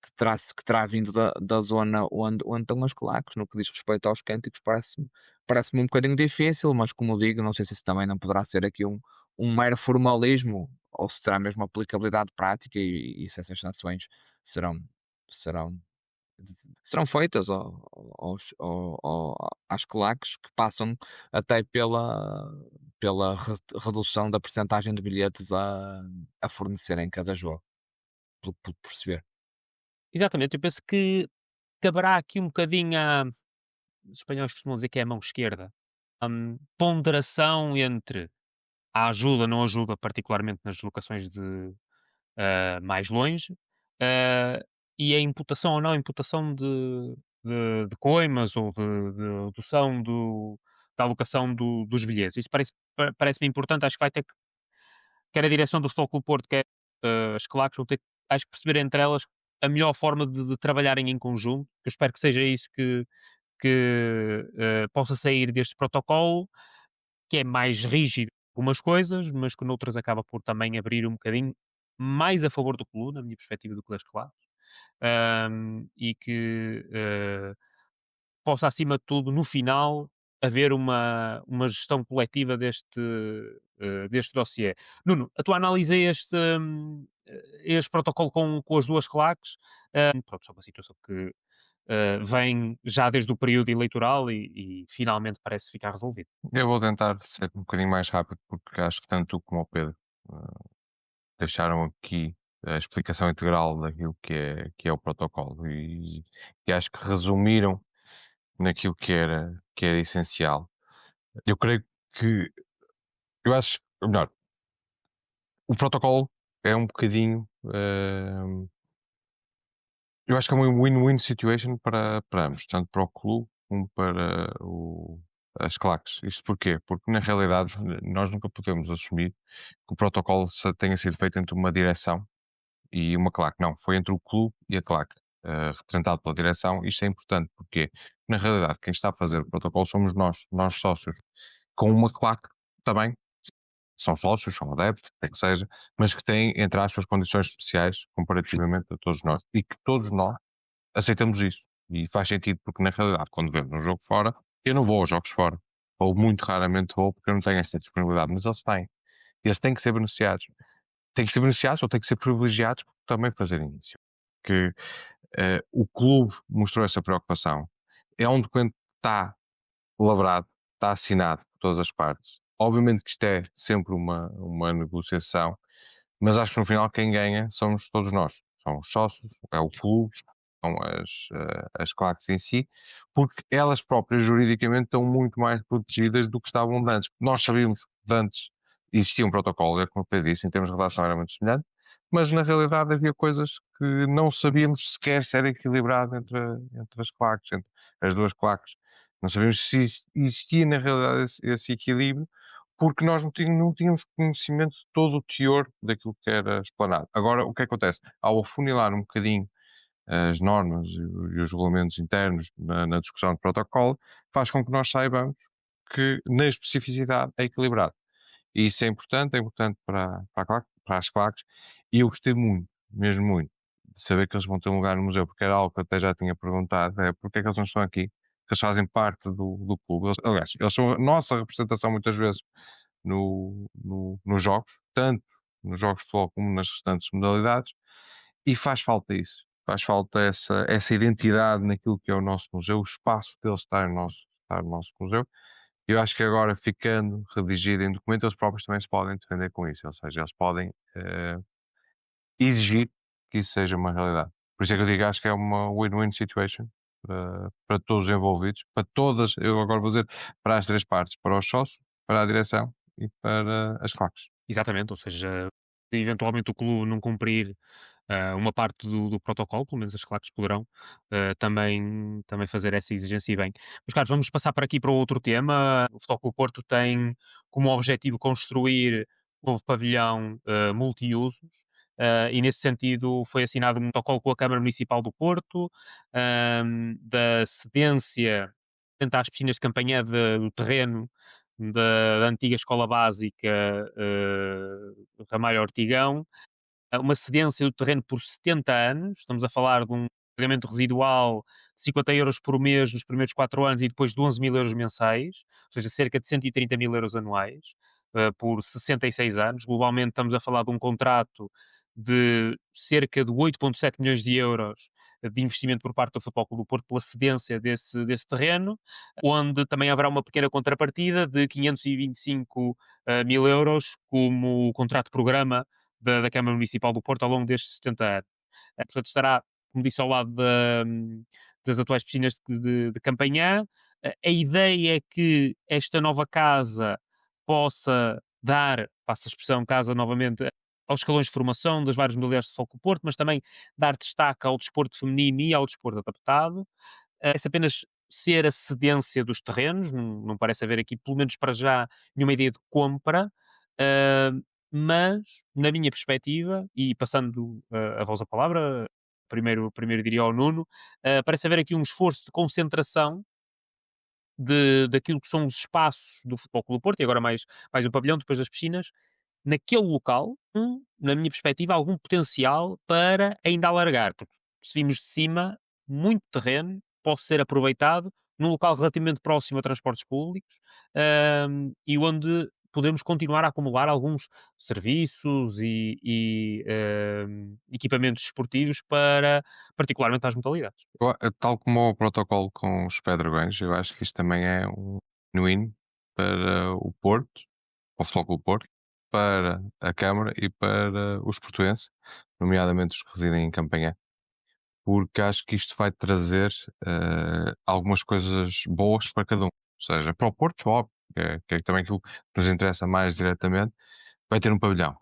que terá vindo da zona onde estão as claques. No que diz respeito aos cânticos, parece-me um bocadinho difícil, mas como digo, não sei se isso também não poderá ser aqui um mero formalismo, ou se terá mesmo aplicabilidade prática e se essas sanções serão, serão, serão feitas às claques que passam até pela redução da percentagem de bilhetes a fornecer em cada jogo, pelo que pude perceber. Exatamente, eu penso que caberá aqui um bocadinho os espanhóis costumam dizer que é a mão esquerda, ponderação entre a ajuda, não ajuda, particularmente nas locações mais longe, ah, e a imputação ou não imputação de coimas ou de redução da alocação dos bilhetes. Isso parece-me importante, acho que vai ter que, quer a direção do Futebol Clube Porto, quer as claques, vão ter que, acho que perceber entre elas a melhor forma de trabalharem em conjunto. Eu espero que seja isso que possa sair deste protocolo, que é mais rígido em algumas coisas, mas que noutras acaba por também abrir um bocadinho mais a favor do clube, na minha perspectiva, do que das claques. E que possa, acima de tudo, no final, haver uma gestão coletiva deste dossiê. Nuno, a tua análise a este protocolo com as duas claques, pronto, só uma situação que vem já desde o período eleitoral e finalmente parece ficar resolvido. Eu vou tentar ser um bocadinho mais rápido, porque acho que tanto tu como o Pedro deixaram aqui a explicação integral daquilo que é o protocolo e acho que resumiram naquilo que era essencial. Eu creio que, eu acho, ou melhor, o protocolo é um bocadinho, eu acho que é uma win-win situation para ambos, tanto para o clube como para as claques. Isto porquê? Porque na realidade nós nunca podemos assumir que o protocolo tenha sido feito entre uma direção e uma claque. Não, foi entre o clube e a claque, representado pela direção. Isto é importante porque, na realidade, quem está a fazer o protocolo somos nós sócios, com uma claque também. São sócios, são adeptos, o que é que seja, mas que têm, entre aspas, condições especiais comparativamente a todos nós e que todos nós aceitamos isso. E faz sentido porque, na realidade, quando vemos um jogo fora, eu não vou aos jogos fora, ou muito raramente vou porque eu não tenho esta disponibilidade, mas eles têm. Eles têm que ser beneficiados. Têm que ser beneficiados ou têm que ser privilegiados por também fazerem isso. Que o clube mostrou essa preocupação. É um documento que está lavrado, está assinado por todas as partes. Obviamente que isto é sempre uma negociação, mas acho que no final quem ganha somos todos nós. São os sócios, é o clube, são as claques em si, porque elas próprias juridicamente estão muito mais protegidas do que estavam de antes. Nós sabíamos que de antes existia um protocolo, é como o Pedro disse, em termos de redação era muito semelhante, mas na realidade havia coisas que não sabíamos sequer se era equilibrado entre as claques, entre as duas claques. Não sabíamos se existia na realidade esse equilíbrio, porque nós não tínhamos conhecimento de todo o teor daquilo que era explanado. Agora, o que acontece? Ao afunilar um bocadinho as normas e os regulamentos internos na discussão de protocolo, faz com que nós saibamos que na especificidade é equilibrado. E isso é importante para as claques, e eu gostei muito, mesmo muito, de saber que eles vão ter um lugar no museu, porque era algo que eu até já tinha perguntado, é porque é que eles não estão aqui, que eles fazem parte do clube. Aliás, eles são a nossa representação muitas vezes nos jogos, tanto nos jogos de futebol como nas restantes modalidades, e faz falta isso. Faz falta essa identidade naquilo que é o nosso museu, o espaço deles estar no nosso museu. Eu acho que agora, ficando redigido em documento, eles próprios também se podem defender com isso, ou seja, eles podem exigir que isso seja uma realidade. Por isso é que eu digo, acho que é uma win-win situation para todos os envolvidos, para todas, eu agora vou dizer, para as três partes, para os sócios, para a direção e para as claques. Exatamente, ou seja, eventualmente o clube não cumprir uma parte do protocolo, pelo menos as claques poderão também fazer essa exigência e bem. Mas, caros, vamos passar por aqui para outro tema. O Futebol Clube Porto tem como objetivo construir um novo pavilhão multiusos. E nesse sentido foi assinado um protocolo com a Câmara Municipal do Porto, da cedência tanto às piscinas de campanha do terreno da antiga escola básica Ramalho Ortigão, uma cedência do terreno por 70 anos, estamos a falar de um pagamento residual de 50 € por mês nos primeiros 4 anos e depois de 11 mil euros mensais, ou seja, cerca de 130 mil euros anuais. por 66 anos. Globalmente estamos a falar de um contrato de cerca de 8,7 milhões de euros de investimento por parte do Futebol Clube do Porto pela cedência desse terreno, onde também haverá uma pequena contrapartida de 525 mil euros como contrato-programa da Câmara Municipal do Porto ao longo destes 70 anos. Portanto, estará, como disse, ao lado das atuais piscinas de Campanhã. A ideia é que esta nova casa possa dar, passa a expressão casa novamente, aos escalões de formação das várias modalidades de Futebol Clube do Porto, mas também dar destaque ao desporto feminino e ao desporto adaptado. Parece apenas ser a cedência dos terrenos, não parece haver aqui, pelo menos para já, nenhuma ideia de compra, ah, mas, na minha perspectiva, e passando a voz a palavra, primeiro diria ao Nuno, parece haver aqui um esforço de concentração daquilo que são os espaços do Futebol Clube do Porto, e agora mais um pavilhão depois das piscinas, naquele local, na minha perspectiva, algum potencial para ainda alargar, porque se vimos de cima, muito terreno pode ser aproveitado num local relativamente próximo a transportes públicos, e onde podemos continuar a acumular alguns serviços e equipamentos esportivos para, particularmente às modalidades. Tal como o protocolo com os Pedregões, eu acho que isto também é um win para o Porto, para o Futebol Clube do Porto, para a Câmara e para os portuenses, nomeadamente os que residem em Campanhã, porque acho que isto vai trazer algumas coisas boas para cada um. Ou seja, para o Porto, óbvio, que é também aquilo que nos interessa mais diretamente, vai ter um pavilhão.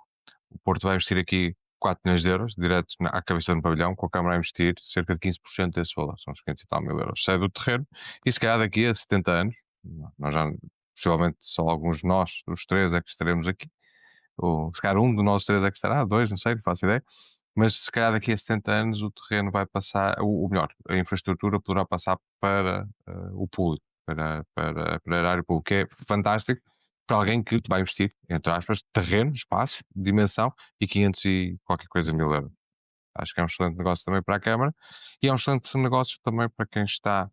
O Porto vai investir aqui 4 milhões de euros, direto à cabeça do pavilhão, com a Câmara a investir cerca de 15% desse valor, são uns 500 e tal mil euros. Sai do terreno e se calhar daqui a 70 anos, nós já, possivelmente só alguns de nós, os três, é que estaremos aqui, ou se calhar um de nós três é que estará, dois, não sei, não faço ideia, mas se calhar daqui a 70 anos o terreno vai passar, o melhor, a infraestrutura poderá passar para o público, para a área pública, que é fantástico para alguém que vai investir, entre aspas, terreno, espaço, dimensão e 500 e qualquer coisa mil euros. Acho que é um excelente negócio também para a Câmara e é um excelente negócio também para quem está,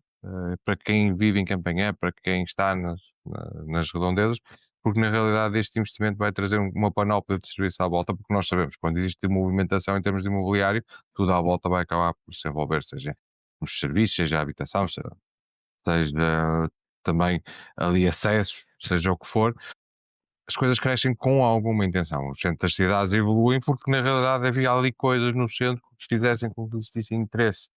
para quem vive em Campanhã, para quem está nas redondezas, porque na realidade este investimento vai trazer uma panóplia de serviço à volta, porque nós sabemos que quando existe movimentação em termos de imobiliário, tudo à volta vai acabar por se envolver, seja nos serviços, seja a habitação, seja também ali acessos, seja o que for. As coisas crescem com alguma intenção. Os centros das cidades evoluem porque na realidade havia ali coisas no centro que fizessem com que existisse interesse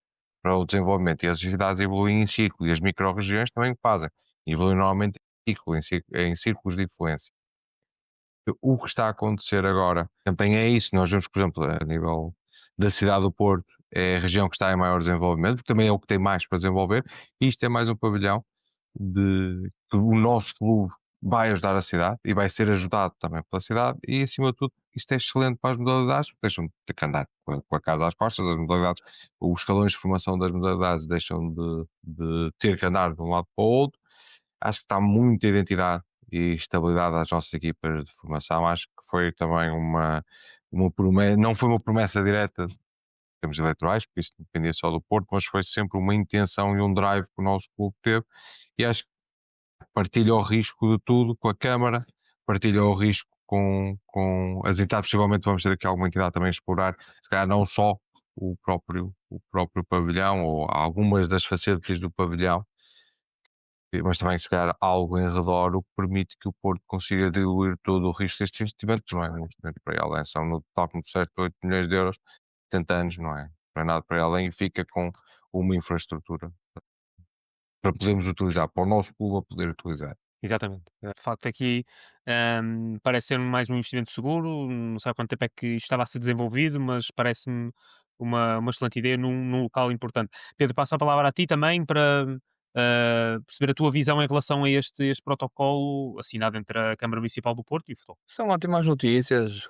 para o desenvolvimento, e as cidades evoluem em círculo e as micro-regiões também o fazem, evoluem normalmente em círculos de influência. O que está a acontecer agora também é isso. Nós vemos, por exemplo, a nível da cidade do Porto, é a região que está em maior desenvolvimento, porque também é o que tem mais para desenvolver, e isto é mais um pavilhão de que o nosso clube vai ajudar a cidade e vai ser ajudado também pela cidade, e acima de tudo isto é excelente para as modalidades, porque deixam de ter que andar com a casa às costas. As modalidades, os escalões de formação das modalidades deixam de ter que andar de um lado para o outro. Acho que está muita identidade e estabilidade às nossas equipas de formação. Acho que foi também uma promessa, não foi uma promessa direta em termos eleitorais, porque isso dependia só do Porto, mas foi sempre uma intenção e um drive que o nosso clube teve, e acho que partilha o risco de tudo com a Câmara, partilha o risco com as entidades. Possivelmente vamos ter aqui alguma entidade também a explorar, se calhar não só o próprio pavilhão ou algumas das facilities do pavilhão, mas também se calhar algo em redor, o que permite que o Porto consiga diluir todo o risco deste investimento, que não é um investimento para aí além, são no total, como disseste, 8 milhões de euros, 70 anos, não é nada para aí além, e fica com uma infraestrutura para podermos utilizar, para o nosso clube a poder utilizar. Exatamente. De facto, aqui parece ser mais um investimento seguro. Não sei há quanto tempo é que isto estava a ser desenvolvido, mas parece-me uma excelente ideia num local importante. Pedro, passo a palavra a ti também para perceber a tua visão em relação a este protocolo assinado entre a Câmara Municipal do Porto e o futebol. São ótimas notícias.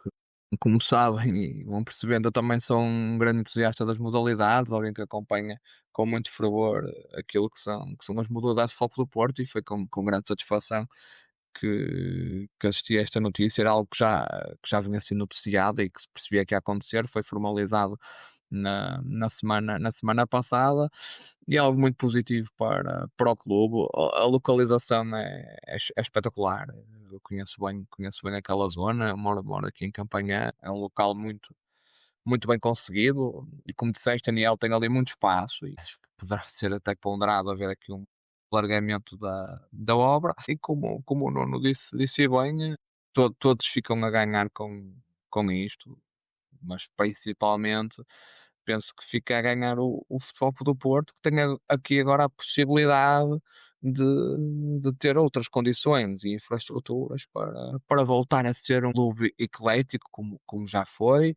Como sabem e vão percebendo, eu também sou um grande entusiasta das modalidades, alguém que acompanha com muito fervor aquilo que são as modalidades de foco do Porto, e foi com grande satisfação que assisti a esta notícia. Era algo que já vinha sendo noticiado e que se percebia que ia acontecer, foi formalizado na semana passada, e é algo muito positivo para o clube. A localização é espetacular. eu conheço bem aquela zona, eu moro aqui em Campanhã, é um local muito bem conseguido e como disseste, Daniel, tem ali muito espaço e acho que poderá ser até ponderado haver aqui um alargamento da obra e como o Nuno disse bem, todos ficam a ganhar com isto, mas principalmente penso que fica a ganhar o Futebol Clube do Porto, que tem aqui agora a possibilidade de ter outras condições e infraestruturas para voltar a ser um clube eclético, como já foi,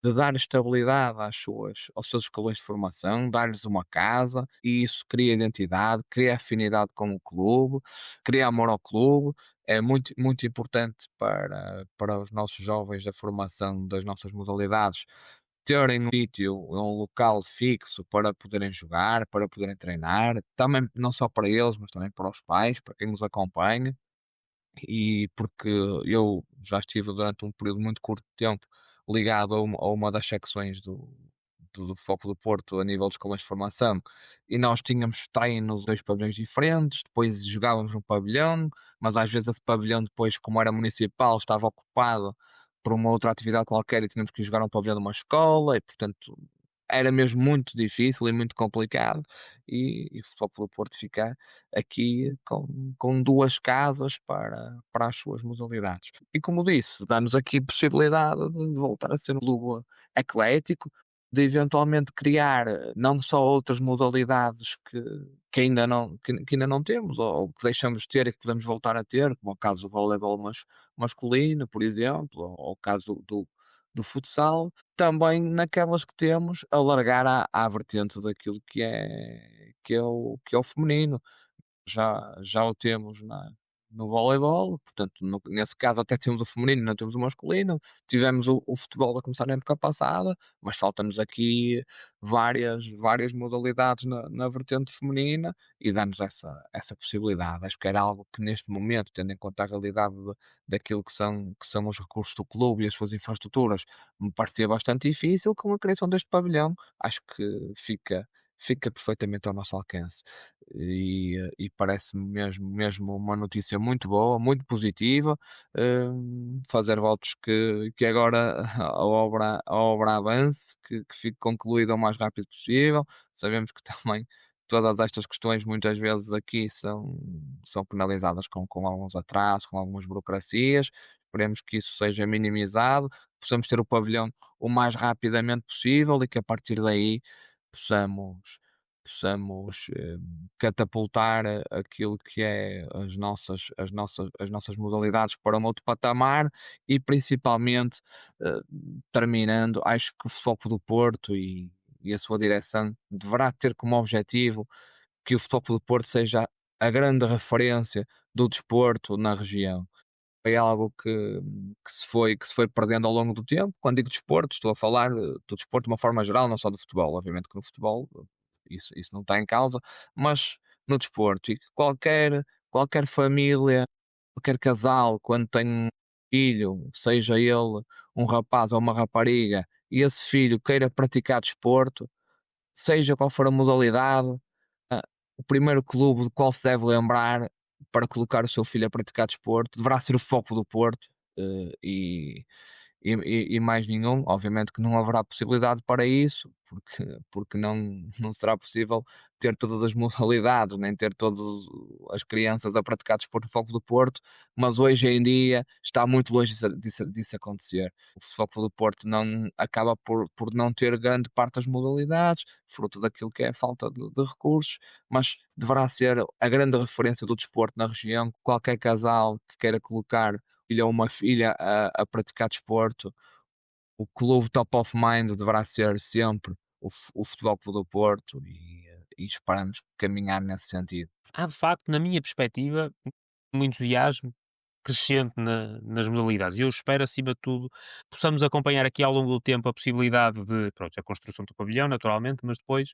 de dar estabilidade aos seus escalões de formação, dar-lhes uma casa, e isso cria identidade, cria afinidade com o clube, cria amor ao clube. É muito importante para os nossos jovens da formação das nossas modalidades terem um sítio, um local fixo para poderem jogar, para poderem treinar, também não só para eles, mas também para os pais, para quem os acompanha. E porque eu já estive durante um período muito curto de tempo ligado a uma das secções do Foco do Porto a nível de escalões de formação, e nós tínhamos treinos em 2 pavilhões diferentes, depois jogávamos num pavilhão, mas às vezes esse pavilhão depois, como era municipal, estava ocupado por uma outra atividade qualquer e tínhamos que jogar num pavilhão de uma escola e, portanto, era mesmo muito difícil e muito complicado, e o Futebol Clube do Porto fica aqui com 2 casas para as suas modalidades. E como disse, dá-nos aqui possibilidade de voltar a ser um clube eclético, de eventualmente criar não só outras modalidades que ainda não temos, ou que deixamos de ter e que podemos voltar a ter, como é o caso do voleibol masculino, por exemplo, ou o caso do futsal, também naquelas que temos, alargar à vertente daquilo que é o feminino. Já o temos no voleibol, portanto, nesse caso até temos o feminino, não temos o masculino. Tivemos o futebol a começar na época passada, mas falta-nos aqui várias modalidades na vertente feminina e dá-nos essa possibilidade. Acho que era algo que neste momento, tendo em conta a realidade daquilo que são os recursos do clube e as suas infraestruturas, me parecia bastante difícil. Com a criação deste pavilhão, acho que fica perfeitamente ao nosso alcance e parece-me mesmo uma notícia muito boa, muito positiva. Fazer votos que agora a obra avance, que fique concluída o mais rápido possível. Sabemos que também todas estas questões muitas vezes aqui são penalizadas com alguns atrasos, com algumas burocracias. Esperemos que isso seja minimizado, possamos ter o pavilhão o mais rapidamente possível e que a partir daí possamos catapultar aquilo que é as nossas modalidades para um outro patamar e principalmente, eh, terminando, acho que o Futebol Clube do Porto e a sua direção deverá ter como objetivo que o Futebol Clube do Porto seja a grande referência do desporto na região. Foi algo que se foi perdendo ao longo do tempo. Quando digo desporto, estou a falar do desporto de uma forma geral, não só do futebol. Obviamente que no futebol isso não está em causa, mas no desporto. E que qualquer família, qualquer casal, quando tem um filho, seja ele um rapaz ou uma rapariga, e esse filho queira praticar desporto, seja qual for a modalidade, ah, o primeiro clube do qual se deve lembrar para colocar o seu filho a praticar desporto deverá ser o Foco do Porto, e mais nenhum. Obviamente que não haverá possibilidade para isso, porque não será possível ter todas as modalidades, nem ter todas as crianças a praticar desporto no Foco do Porto, mas hoje em dia está muito longe disso acontecer. O Foco do Porto acaba por não ter grande parte das modalidades, fruto daquilo que é a falta de recursos, mas deverá ser a grande referência do desporto na região. Qualquer casal que queira colocar filho ou uma filha a praticar desporto, o clube top of mind deverá ser sempre o Futebol Clube do Porto e esperamos caminhar nesse sentido. Há de facto, na minha perspectiva, um entusiasmo crescente nas modalidades. E eu espero, acima de tudo, possamos acompanhar aqui ao longo do tempo a possibilidade de, pronto, a construção do pavilhão, naturalmente, mas depois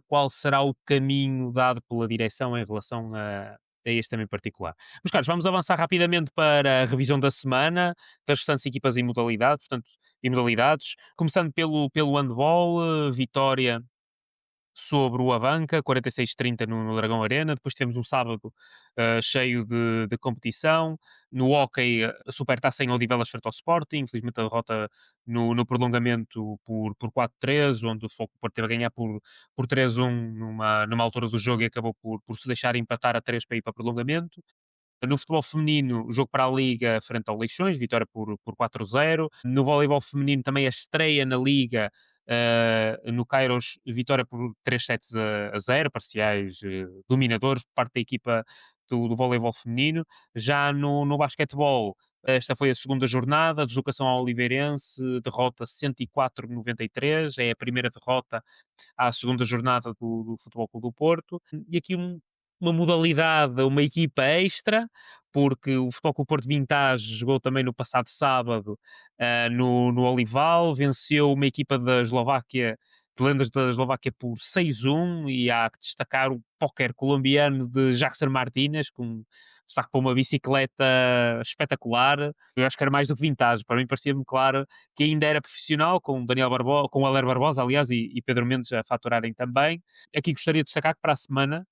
qual será o caminho dado pela direção em relação a este tema em particular. Mas, Carlos, vamos avançar rapidamente para a revisão da semana das restantes equipas e modalidades, começando pelo handball, vitória sobre o Avanca, 46-30 no Dragão Arena. Depois tivemos um sábado cheio de competição. No hóquei, a Supertaça em Odivelas frente ao Sporting. Infelizmente a derrota no prolongamento por 4-3, onde o Futebol Clube do Porto teve a ganhar por 3-1 numa altura do jogo e acabou por se deixar empatar a 3 para ir para prolongamento. No futebol feminino, o jogo para a Liga frente ao Leixões, vitória por 4-0. No voleibol feminino, também a estreia na Liga, no Kairos, vitória por 3-0, parciais dominadores por parte da equipa do voleibol feminino. Já no basquetebol, esta foi a segunda jornada, deslocação ao Oliveirense, derrota 104-93, é a primeira derrota à segunda jornada do Futebol Clube do Porto. E aqui uma modalidade, uma equipa extra, porque o Futebol Clube do Porto Vintage jogou também no passado sábado no Olival, venceu uma equipa da Eslováquia, de lendas da Eslováquia, por 6-1, e há que destacar o póquer colombiano de Jackson Martínez, com destaque para uma bicicleta espetacular. Eu acho que era mais do que vintage, para mim parecia-me claro que ainda era profissional, com Daniel Barbosa, com o Heller Barbosa, aliás, e Pedro Mendes a faturarem também. Aqui gostaria de destacar que para a semana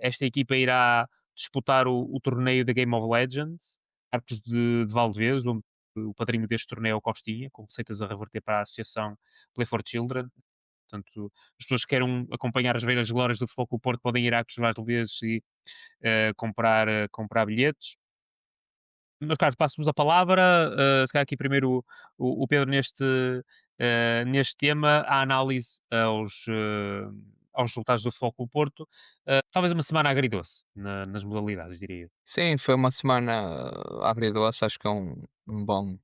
esta equipa irá disputar o torneio da Game of Legends, Arcos de Valdevez, onde o padrinho deste torneio é o Costinha, com receitas a reverter para a associação Play for Children. Portanto, as pessoas que queiram acompanhar as veiras glórias do Futebol Clube do Porto podem ir a Arcos de Valdevez e comprar bilhetes. Mas, Carlos, passo-vos a palavra. Se calhar aqui primeiro o Pedro neste tema, a análise aos resultados do Futebol Clube do Porto. Talvez uma semana agridoce nas modalidades, diria eu. Sim, foi uma semana agridoce, acho que é um bom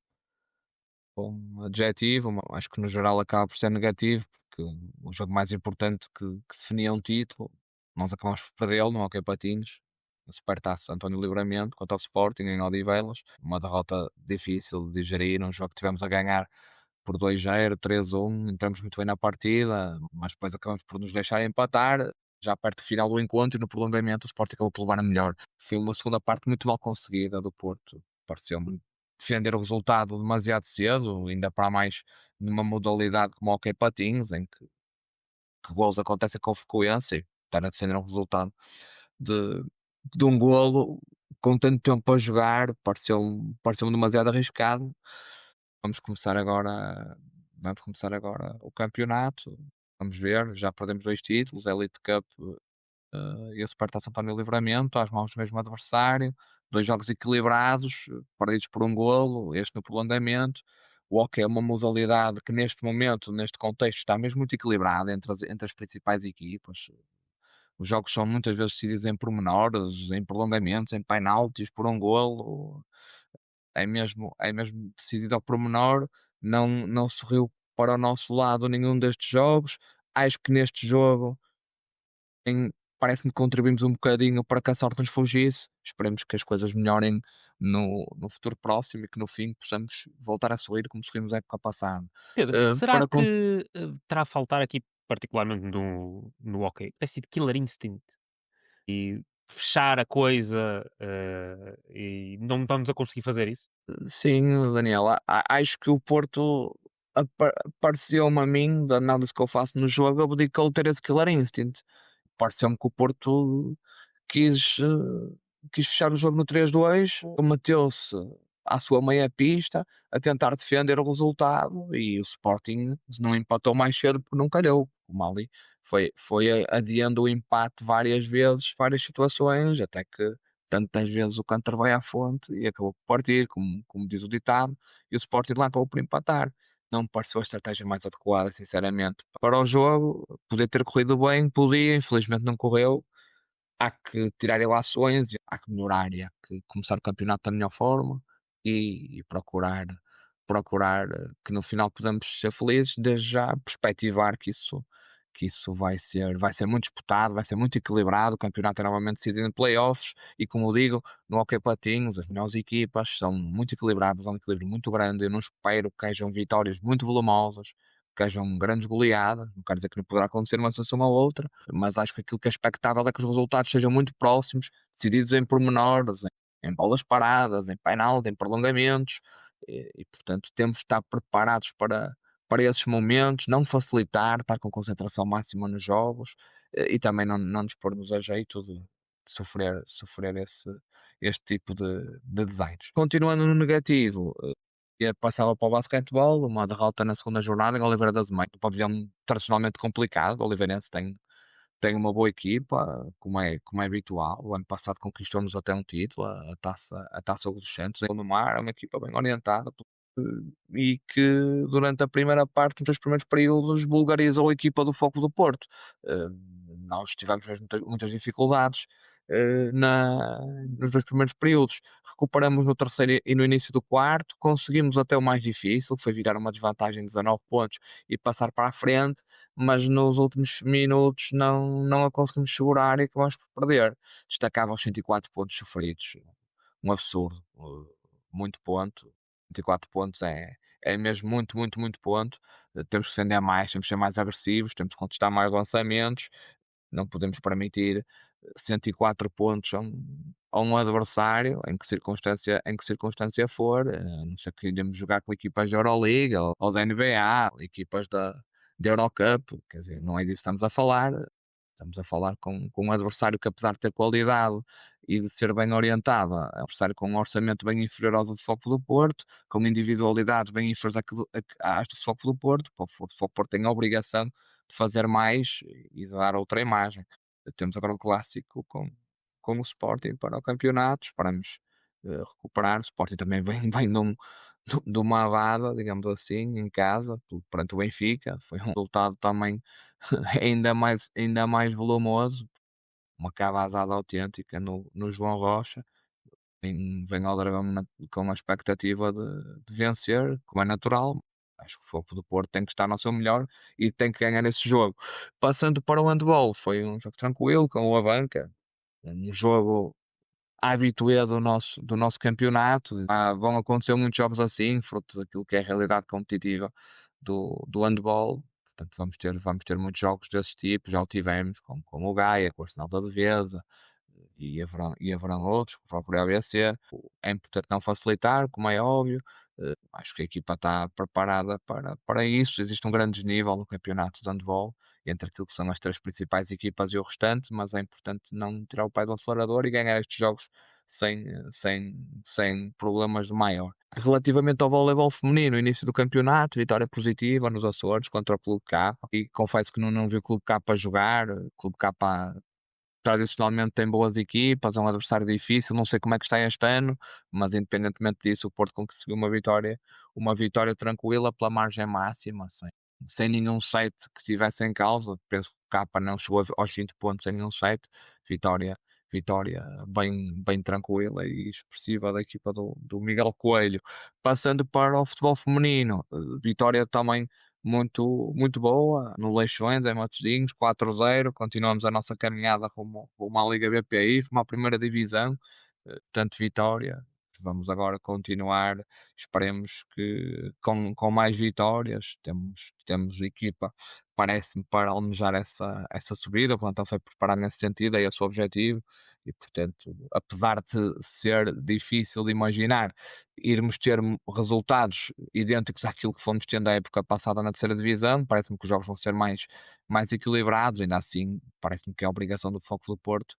adjetivo, acho que no geral acaba por ser negativo, porque o jogo mais importante que definia um título, nós acabamos por perdê-lo no Hockey Patins, no Supertaça António Livramento, contra o Sporting em Odivelas, uma derrota difícil de digerir, um jogo que tivemos a ganhar por 2-0, 3-1, entramos muito bem na partida, mas depois acabamos por nos deixar empatar, já perto do final do encontro e no prolongamento o Sporting acabou por levar a melhor. Foi uma segunda parte muito mal conseguida do Porto, pareceu-me defender o resultado demasiado cedo, ainda para mais numa modalidade como o Hockey Patins, em que gols acontecem com frequência, e estar a defender um resultado de, de um golo com tanto tempo para jogar, pareceu-me demasiado arriscado. Vamos começar agora o campeonato, vamos ver, já perdemos 2 títulos, a Elite Cup e a Supertaça António Livramento, às mãos do mesmo adversário, 2 jogos equilibrados, perdidos por um golo, este no prolongamento. O hockey é uma modalidade que neste momento, neste contexto, está mesmo muito equilibrada entre as principais equipas. Os jogos são muitas vezes decididos em pormenores, em prolongamentos, em penaltis, por um golo. É mesmo decidido ao pormenor. Não sorriu para o nosso lado nenhum destes jogos. Acho que neste jogo parece-me que contribuímos um bocadinho para que a sorte nos fugisse. Esperemos que as coisas melhorem no futuro próximo e que no fim possamos voltar a sorrir como sorrimos na época passada. Pedro, Uh, será para con- que terá a faltar aqui, particularmente no hockey, espécie de killer instinct e fechar a coisa e não estamos a conseguir fazer isso? Sim, Daniel, acho que o Porto pareceu-me a mim, da análise que eu faço no jogo, abdicou de ter esse killer instinct. Pareceu-me que o Porto quis, quis fechar o jogo no 3-2, meteu-se à sua meia pista a tentar defender o resultado e o Sporting não empatou mais cedo porque não calhou. O Mali foi adiando o empate várias vezes, várias situações, até que tantas vezes o Cantar vai à fonte e acabou por partir, como diz o ditado, e o Sporting lá acabou por empatar. Não me pareceu a estratégia mais adequada, sinceramente. Para o jogo, podia ter corrido bem, podia, infelizmente não correu. Há que tirar ilações, há que melhorar e há que começar o campeonato da melhor forma e procurar que no final podamos ser felizes, desde já perspectivar que isso vai ser muito disputado, vai ser muito equilibrado, o campeonato é novamente decidido em playoffs e como digo, no Hockey Patinhos, as melhores equipas são muito equilibradas, há um equilíbrio muito grande, eu não espero que hajam vitórias muito volumosas, que hajam grandes goleadas, não quero dizer que não poderá acontecer uma situação ou outra, mas acho que aquilo que é expectável é que os resultados sejam muito próximos, decididos em pormenores, em bolas paradas, em penalti, em prolongamentos, portanto temos de estar preparados para esses momentos, não facilitar, estar com concentração máxima nos jogos, e também não nos pormos a jeito de sofrer este tipo de designs. Continuando no negativo, passava para o basquetebol, uma derrota na segunda jornada em Oliveira das Mães, um pavilhão tradicionalmente complicado. O Oliveirense tem uma boa equipa, como é habitual. O ano passado conquistou-nos até um título, a taça dos Santos, no Mar, é uma equipa bem orientada, e que durante a primeira parte, nos dois primeiros períodos, bulgarizou a equipa do Foco do Porto. Eh, Nós tivemos mesmo muitas dificuldades nos dois primeiros períodos. Recuperamos no terceiro e no início do quarto, conseguimos até o mais difícil, que foi virar uma desvantagem de 19 pontos e passar para a frente, mas nos últimos minutos não a conseguimos segurar e acabamos por perder. Destacava os 104 pontos sofridos, um absurdo, muito ponto. 24 pontos é mesmo muito, muito, muito ponto. Temos que defender mais, temos que ser mais agressivos, temos que contestar mais lançamentos, não podemos permitir 104 pontos a um adversário, em que circunstância for, a não ser que iremos jogar com equipas da Euroliga ou da NBA, equipas da Eurocup, quer dizer, não é disso que estamos a falar. Estamos a falar com um adversário que, apesar de ter qualidade e de ser bem orientado, é um adversário com um orçamento bem inferior ao do Futebol do Porto, com individualidades bem inferiores às do Futebol do Porto. O Futebol do Porto tem a obrigação de fazer mais e de dar outra imagem. Temos agora o clássico com o Sporting para o campeonato, esperamos recuperar. O Sporting também vem de uma avada, digamos assim, em casa, perante o Benfica. Foi um resultado também ainda mais volumoso, uma cavazada autêntica no João Rocha. Vem ao Dragão com a expectativa de vencer, como é natural. Acho que o Fogo do Porto tem que estar no seu melhor e tem que ganhar esse jogo. Passando para o handball, foi um jogo tranquilo com o Avanca, um jogo habitué do nosso campeonato. Vão acontecer muitos jogos assim, fruto daquilo que é a realidade competitiva do handball. Portanto, vamos ter muitos jogos desse tipo. Já o tivemos com o Gaia, com o Arsenal da Devesa, e haverão outros, com o próprio ABC. É importante não facilitar, como é óbvio. Acho que a equipa está preparada para isso. Existe um grande nível no campeonato de handball entre aquilo que são as três principais equipas e o restante, mas é importante não tirar o pé do acelerador e ganhar estes jogos sem problemas de maior. Relativamente ao voleibol feminino, início do campeonato, vitória positiva nos Açores contra o Clube K, e confesso que não vi o Clube K para jogar. O Clube K tradicionalmente tem boas equipas, é um adversário difícil, não sei como é que está este ano, mas independentemente disso, o Porto conseguiu uma vitória tranquila pela margem máxima, sem nenhum set que estivesse em causa. Penso que o Capa não chegou aos 20 pontos sem nenhum set. Vitória bem tranquila e expressiva da equipa do Miguel Coelho. Passando para o futebol feminino, vitória também muito, muito boa no Leixões, em Matosinhos, 4-0. Continuamos a nossa caminhada rumo à Liga BPI, rumo à primeira divisão. Portanto, vitória. Vamos agora continuar, esperemos que com mais vitórias. Temos equipa, parece-me, para almejar essa subida. O plantel foi preparado nesse sentido, é esse o objetivo. E, portanto, apesar de ser difícil de imaginar irmos ter resultados idênticos àquilo que fomos tendo a época passada na terceira divisão, parece-me que os jogos vão ser mais equilibrados. Ainda assim, parece-me que é a obrigação do Foco do Porto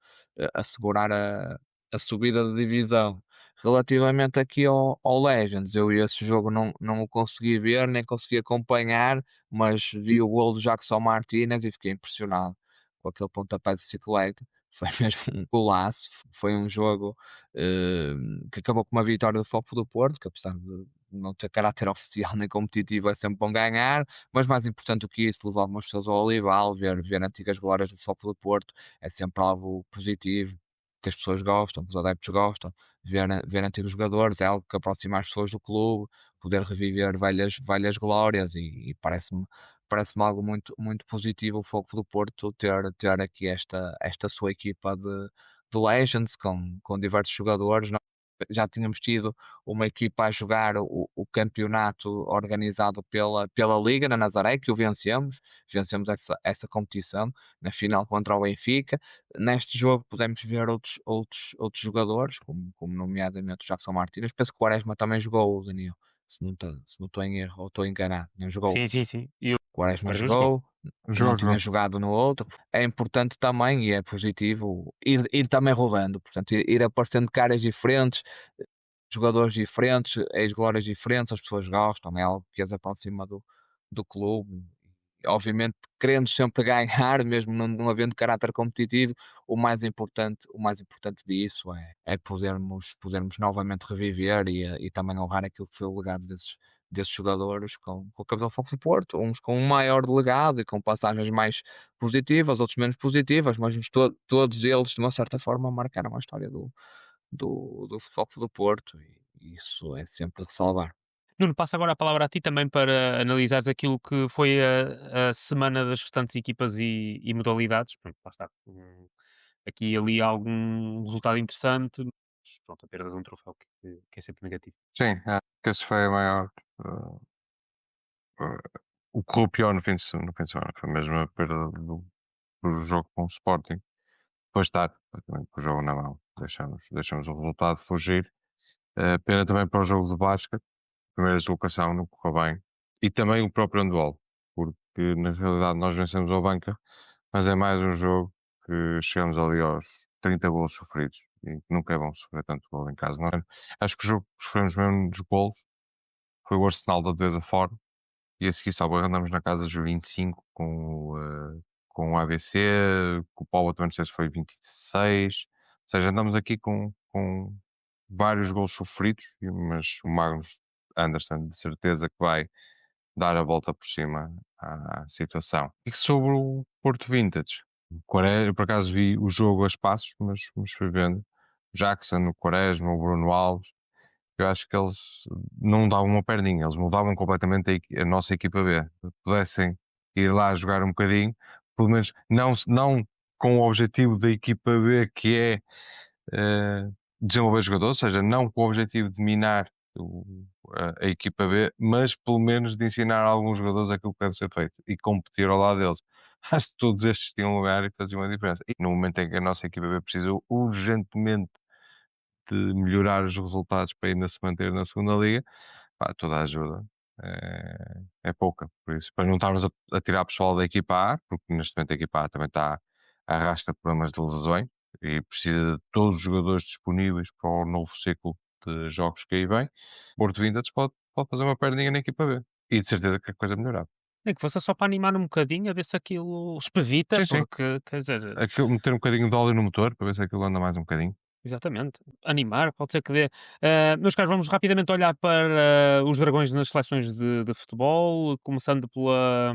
assegurar a subida da divisão. Relativamente aqui ao Legends, eu esse jogo não o consegui ver, nem consegui acompanhar, mas vi o gol do Jackson Martinez e fiquei impressionado com aquele pontapé de bicicleta. Foi mesmo um golaço. Foi um jogo eh, que acabou com uma vitória do Foco do Porto, que apesar de não ter caráter oficial nem competitivo, é sempre bom ganhar, mas mais importante do que isso, levar umas pessoas ao Olival, ver antigas glórias do Foco do Porto, é sempre algo positivo, que as pessoas gostam, que os adeptos gostam. Ver antigos jogadores é algo que aproxima as pessoas do clube, poder reviver velhas glórias, e parece-me algo muito, muito positivo o Foco do Porto ter aqui esta sua equipa de Legends com diversos jogadores. Nós já tínhamos tido uma equipa a jogar o campeonato organizado pela Liga na Nazaré, que o vencemos essa competição na final contra o Benfica. Neste jogo pudemos ver outros jogadores, como nomeadamente o Jackson Martínez. Penso que o Quaresma também jogou, o Daniel. se não estou em erro ou estou enganado, não jogou. Sim, sim, sim. E o Quaresma Quaresma jogou. jogou, não Jogou, tinha jogou. jogado no outro. É importante também e é positivo ir também rodando, portanto, ir aparecendo caras diferentes, jogadores diferentes, ex-glórias diferentes, as pessoas gostam, é algo que as aproxima do clube. E, obviamente, querendo sempre ganhar, mesmo não havendo caráter competitivo, o mais importante disso é podermos novamente reviver e também honrar aquilo que foi o legado desses jogadores com a camisa do Foco do Porto, uns com um maior legado e com passagens mais positivas, outros menos positivas, mas todos eles, de uma certa forma, marcaram a história do Futebol Clube do Porto e isso é sempre de ressalvar. Nuno, passo agora a palavra a ti também para analisares aquilo que foi a semana das restantes equipas e modalidades. Pronto, lá está. Aqui e ali algum resultado interessante, mas pronto, a perda de um troféu que é sempre negativo. Sim, acho que esse foi a maior. eh, eh, o que correu pior no fim de semana foi mesmo a perda do jogo com o Sporting. Depois de estar completamente com o jogo na mão, deixamos o resultado fugir. Pena também para o jogo de basquete, primeira deslocação não correu bem. E também o próprio handball, porque na realidade nós vencemos ao Banca, mas é mais um jogo que chegamos ali aos 30 golos sofridos. E nunca é bom sofrer tanto gol em casa. Acho que o jogo que sofremos mesmo dos golos foi o Arsenal da defesa fora. E a seguir, salvo erro, andamos na casa dos 25 com o ABC, com o Paulo também não sei se foi 26. Ou seja, andamos aqui com vários gols sofridos, mas o Magnus Anderson de certeza que vai dar a volta por cima à situação. E sobre o Porto Vintage, eu por acaso vi o jogo a espaços, mas fui vendo. Jackson, o Quaresma, o Bruno Alves, eu acho que eles não davam uma perninha, eles mudavam completamente a nossa equipa B. Se pudessem ir lá jogar um bocadinho, pelo menos não com o objetivo da equipa B, que é desenvolver jogadores, ou seja, não com o objetivo de minar a equipa B, mas pelo menos de ensinar a alguns jogadores aquilo que deve ser feito e competir ao lado deles. Acho que todos estes tinham lugar e faziam uma diferença. E no momento em que a nossa equipa B precisou urgentemente de melhorar os resultados para ainda se manter na segunda liga, pá, toda a ajuda é pouca. Por isso, para não estarmos a tirar pessoal da equipa A, porque neste momento a equipa A também está à rasca de problemas de lesões e precisa de todos os jogadores disponíveis para o novo ciclo de jogos que aí vem, o Porto Vintage pode fazer uma perninha na equipa B. E de certeza que a coisa melhorar. Nem que fosse só para animar um bocadinho, a ver se aquilo espevita, Sim, sim. porque, quer dizer, Meter um bocadinho de óleo no motor para ver se aquilo anda mais um bocadinho. exatamente, animar, pode ser que dê. Meus caros, vamos rapidamente olhar para os dragões nas seleções de futebol, começando pela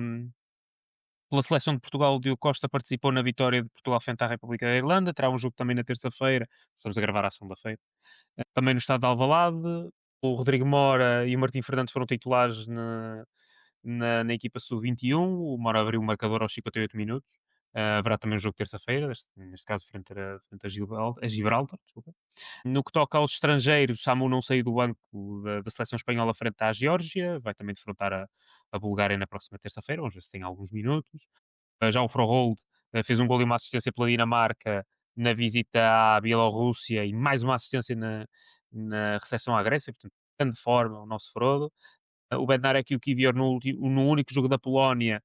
seleção de Portugal. O Diogo Costa participou na vitória de Portugal frente à República da Irlanda. Terá um jogo também na terça-feira. Estamos a gravar à segunda-feira. Também no estado de Alvalade. O Rodrigo Mora e o Martim Fernandes foram titulares na equipa sub-21. O Mora abriu o marcador aos 58 minutos. Haverá também um jogo terça-feira, neste caso frente a Gibraltar. Desculpa. No que toca aos estrangeiros, o Samu não saiu do banco da seleção espanhola frente à Geórgia. Vai também defrontar a Bulgária na próxima terça-feira. Vamos ver se tem alguns minutos. Já o Froholt fez um gol e uma assistência pela Dinamarca na visita à Bielorrússia e mais uma assistência na recepção à Grécia. Portanto, grande forma o nosso Frodo. O Bednarek e o Kivior no único jogo da Polónia,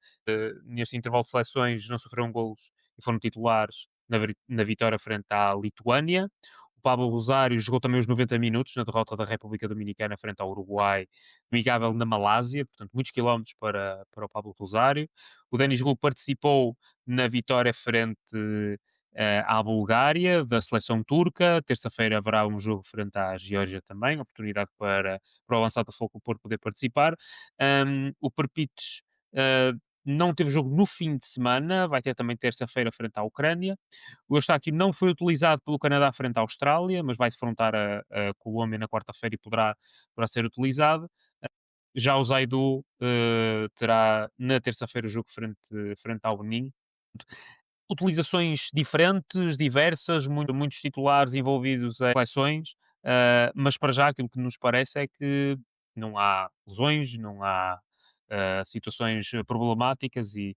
neste intervalo de seleções, não sofreram golos e foram titulares na vitória frente à Lituânia. O Pablo Rosário jogou também os 90 minutos na derrota da República Dominicana frente ao Uruguai, amigável na Malásia, portanto, muitos quilómetros para o Pablo Rosário. O Denis Gu participou na vitória frente à Bulgária, da seleção turca. Terça-feira haverá um jogo frente à Geórgia também, oportunidade para o avançado da Foco Porto poder participar. O Perpites não teve jogo no fim de semana, vai ter também terça-feira frente à Ucrânia. O Eustáquio não foi utilizado pelo Canadá frente à Austrália, mas vai defrontar a Colômbia na quarta-feira e poderá ser utilizado. Já o Zaidu terá na terça-feira o jogo frente ao Benin. Utilizações diferentes, diversas, muitos titulares envolvidos em seleções, mas para já aquilo que nos parece é que não há lesões, não há situações problemáticas e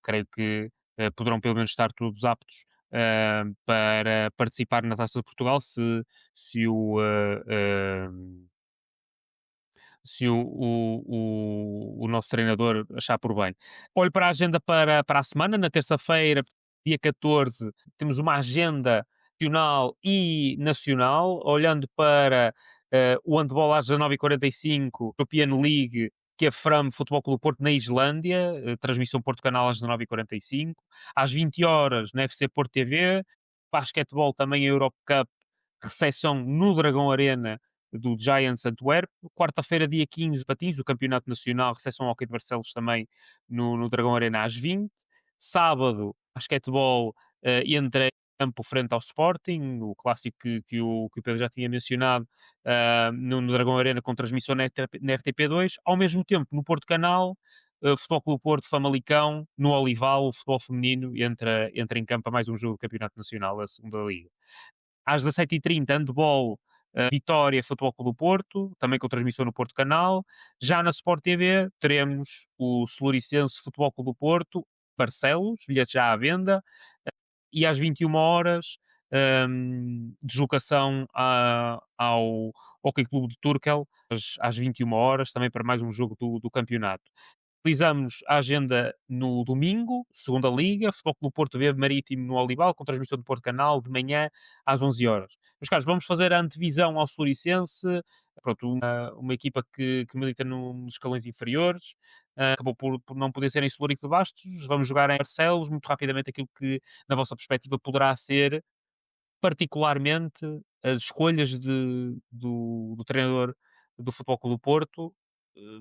creio que poderão pelo menos estar todos aptos para participar na Taça de Portugal se se o nosso treinador achar por bem. Olho para a agenda para a semana, na terça-feira, dia 14, temos uma agenda nacional e nacional, olhando para o handball às 19h45, European League, que é Fram Futebol Clube Porto na Islândia, transmissão Porto Canal às 19h45, às 20 horas na FC Porto TV, basquetebol também a Europe Cup, recepção no Dragão Arena do Giants Antwerp. Quarta-feira, dia 15, patins, o Campeonato Nacional, recepção ao Hockey de Barcelos também no Dragão Arena às 20. Sábado, basquetebol entre campo frente ao Sporting, o clássico que o Pedro já tinha mencionado, no Dragão Arena com transmissão na RTP2. Ao mesmo tempo, no Porto Canal, Futebol Clube Porto, Famalicão, no Olival, o futebol feminino entra em campo a mais um jogo do Campeonato Nacional, a segunda Liga. Às 17h30, handball, Vitória Futebol Clube do Porto, também com transmissão no Porto Canal. Já na Sport TV teremos o Celuricense Futebol Clube do Porto, Barcelos, bilhetes já à venda, e às 21 horas, deslocação ao Hockey Clube de Turkel, às 21 horas, também para mais um jogo do campeonato. Utilizamos a agenda no domingo, segunda Liga, Futebol Clube Porto Verde Marítimo no Olival, com transmissão do Porto Canal, de manhã às 11 horas. Meus caros, vamos fazer a antevisão ao Celuricense, pronto, uma equipa que milita nos escalões inferiores, acabou por não poder ser em Celurico de Bastos, vamos jogar em Barcelos, muito rapidamente aquilo que, na vossa perspectiva, poderá ser, particularmente, as escolhas do treinador do Futebol Clube do Porto,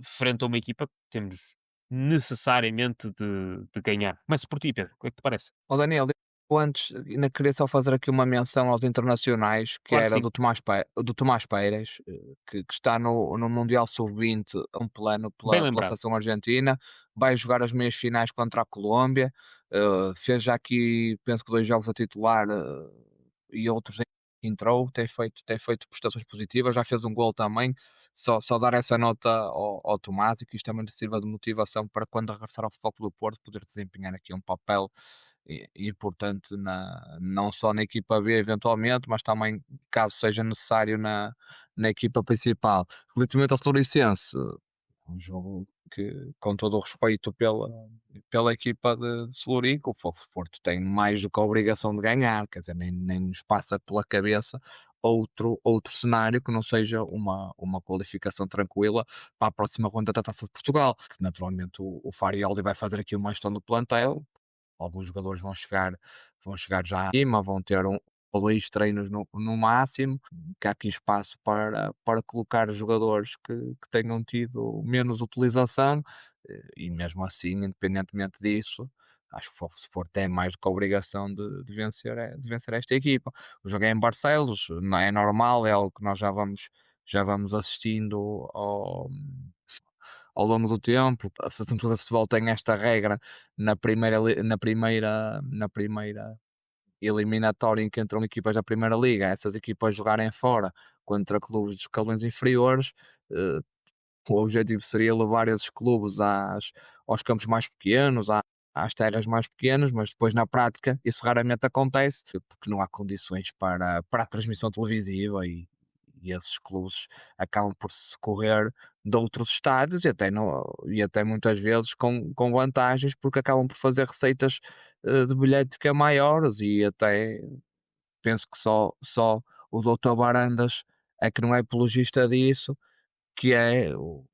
frente a uma equipa que temos necessariamente de ganhar. Começo por ti, Pedro. O que é que te parece? Ó Daniel, eu antes ainda queria só fazer aqui uma menção aos internacionais, que Claro que era sim. do Tomás Pérez, que está no Mundial Sub-20 a um plano Bem pela lembrado. seleção argentina, vai jogar as meias finais contra a Colômbia, fez já aqui, penso que 2 jogos a titular, e outros em que entrou, tem feito prestações positivas, já fez um gol também. Só dar essa nota ao Tomás, e que isto também lhe sirva de motivação para, quando regressar ao Futebol Clube do Porto, poder desempenhar aqui um papel importante, não só na equipa B eventualmente, mas também, caso seja necessário, na equipa principal. Relativamente ao Floriciense, um jogo que, com todo o respeito pela equipa de Celurico, o Porto tem mais do que a obrigação de ganhar, quer dizer, nem nos passa pela cabeça outro cenário que não seja uma qualificação tranquila para a próxima ronda da Taça de Portugal, que naturalmente o Farioli vai fazer aqui uma gestão do plantel. Alguns jogadores vão chegar já à cima, vão ter um ou 2 treinos no máximo, que há aqui espaço para colocar jogadores que tenham tido menos utilização, e mesmo assim, independentemente disso, acho que o Sport tem mais do que a obrigação de vencer esta equipa. O jogo é em Barcelos, não é normal, é algo que nós já vamos assistindo ao longo do tempo. A Federação Portuguesa de Futebol tem esta regra na primeira eliminatória em que entram equipas da Primeira Liga, essas equipas jogarem fora contra clubes de escalões inferiores. eh, o objetivo seria levar esses clubes aos campos mais pequenos, às terras mais pequenas, mas depois, na prática, isso raramente acontece, porque não há condições para a transmissão televisiva, e esses clubes acabam por se socorrer de outros estádios, e até muitas vezes com vantagens, porque acabam por fazer receitas de bilhética maiores, e até penso que só o Doutor Barandas é que não é apologista disso, que é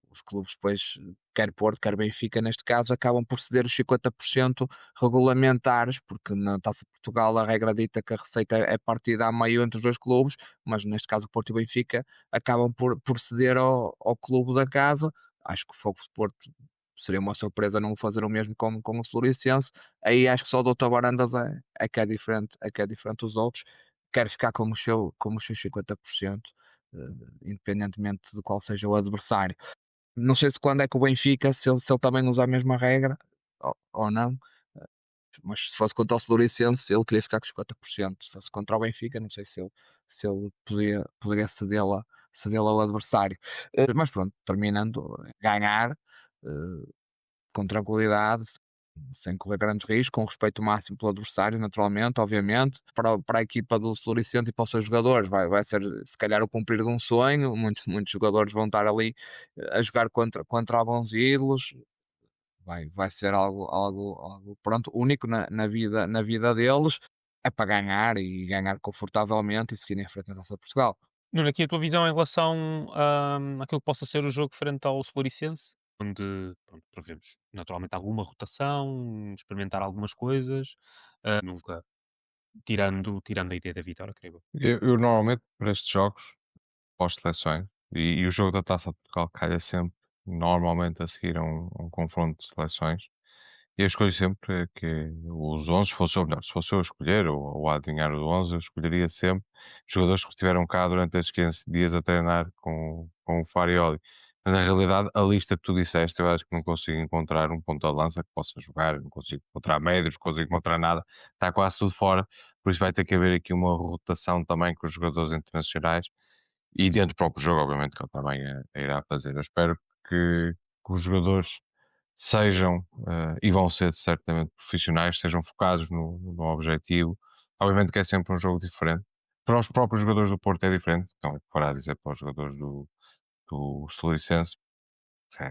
os clubes depois, quer Porto, quer Benfica, neste caso, acabam por ceder os 50% regulamentares, porque na Taça de Portugal a regra dita que a receita é partida a meio entre os dois clubes, mas neste caso o Porto e o Benfica acabam por ceder ao clube da casa. Acho que o Fogo de Porto seria uma surpresa não fazer o mesmo com o Floriciense. Aí acho que só o Doutor Barandas é que é diferente dos outros. Quer ficar com os seus 50%, independentemente de qual seja o adversário. Não sei se quando é que o Benfica, se ele também usa a mesma regra ou não, eh, mas se fosse contra o Floriciense, ele queria ficar com 50%. Se fosse contra o Benfica, não sei se ele poderia cedê-la ao adversário. Mas pronto, terminando, ganhar, com tranquilidade, sem correr grandes riscos, com respeito máximo pelo adversário, naturalmente, obviamente. Para a equipa do Floriciente e para os seus jogadores, vai ser se calhar o cumprir de um sonho. Muitos jogadores vão estar ali a jogar contra bons ídolos. Vai ser algo pronto, único na vida deles. É para ganhar e ganhar confortavelmente e seguir em frente na Taça de Portugal. Nuno, aqui a tua visão em relação àquilo que possa ser o jogo frente ao Floricense, onde pronto, prevemos naturalmente alguma rotação, experimentar algumas coisas, nunca tirando a ideia da vitória, creio eu. Eu normalmente, para estes jogos, pós-seleções, e o jogo da Taça de Portugal calha sempre, normalmente a seguir a um confronto de seleções, e eu escolho sempre que os 11, se fosse, ou melhor, se fosse eu a escolher ou a adivinhar os 11, eu escolheria sempre jogadores que estiveram cá durante esses 15 dias a treinar com o Farioli. Mas na realidade, a lista que tu disseste, eu acho que não consigo encontrar um ponta de lança que possa jogar, não consigo encontrar médios, não consigo encontrar nada, está quase tudo fora, por isso vai ter que haver aqui uma rotação também com os jogadores internacionais e dentro do próprio jogo, obviamente, que ele também irá fazer. Eu espero que os jogadores sejam e vão ser certamente profissionais, sejam focados no objetivo. Obviamente que é sempre um jogo diferente. Para os próprios jogadores do Porto é diferente, então, para dizer para os jogadores do Soluricense,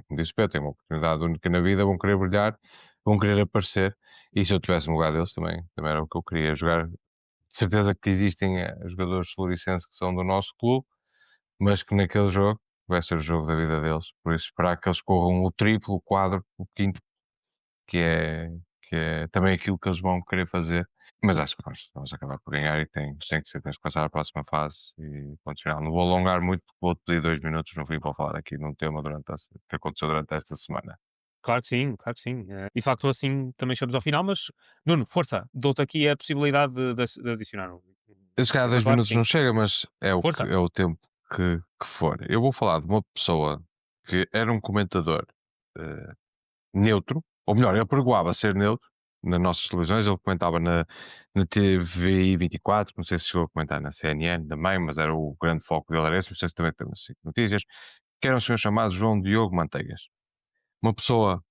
como disse o Pedro, têm uma oportunidade única na vida, vão querer brilhar, vão querer aparecer, e se eu tivesse no lugar deles também era o que eu queria, jogar. De certeza que existem jogadores soluricenses que são do nosso clube, mas que naquele jogo vai ser o jogo da vida deles, por isso esperar que eles corram o triplo, o quadro, o quinto, que é, que é também aquilo que eles vão querer fazer. Mas acho que vamos acabar por ganhar e tem que ser, tens que passar à próxima fase e ponto final. Não vou alongar muito, porque vou-te pedir 2 minutos no fim para falar aqui num tema que aconteceu durante esta semana. Claro que sim, claro que sim. E de facto, assim também chegamos ao final, mas Nuno, força, dou-te aqui a possibilidade de adicionar um. Se calhar Mas dois claro que minutos sim. não chega, mas Força. é o tempo que for. Eu vou falar de uma pessoa que era um comentador eh, neutro, ou melhor, ele pregoava ser neutro nas nossas televisões, ele comentava na TVI 24, não sei se chegou a comentar na CNN também, mas era o grande foco dele era esse, não sei se também tem nas notícias, que era um senhor chamado João Diogo Manteigas. Uma pessoa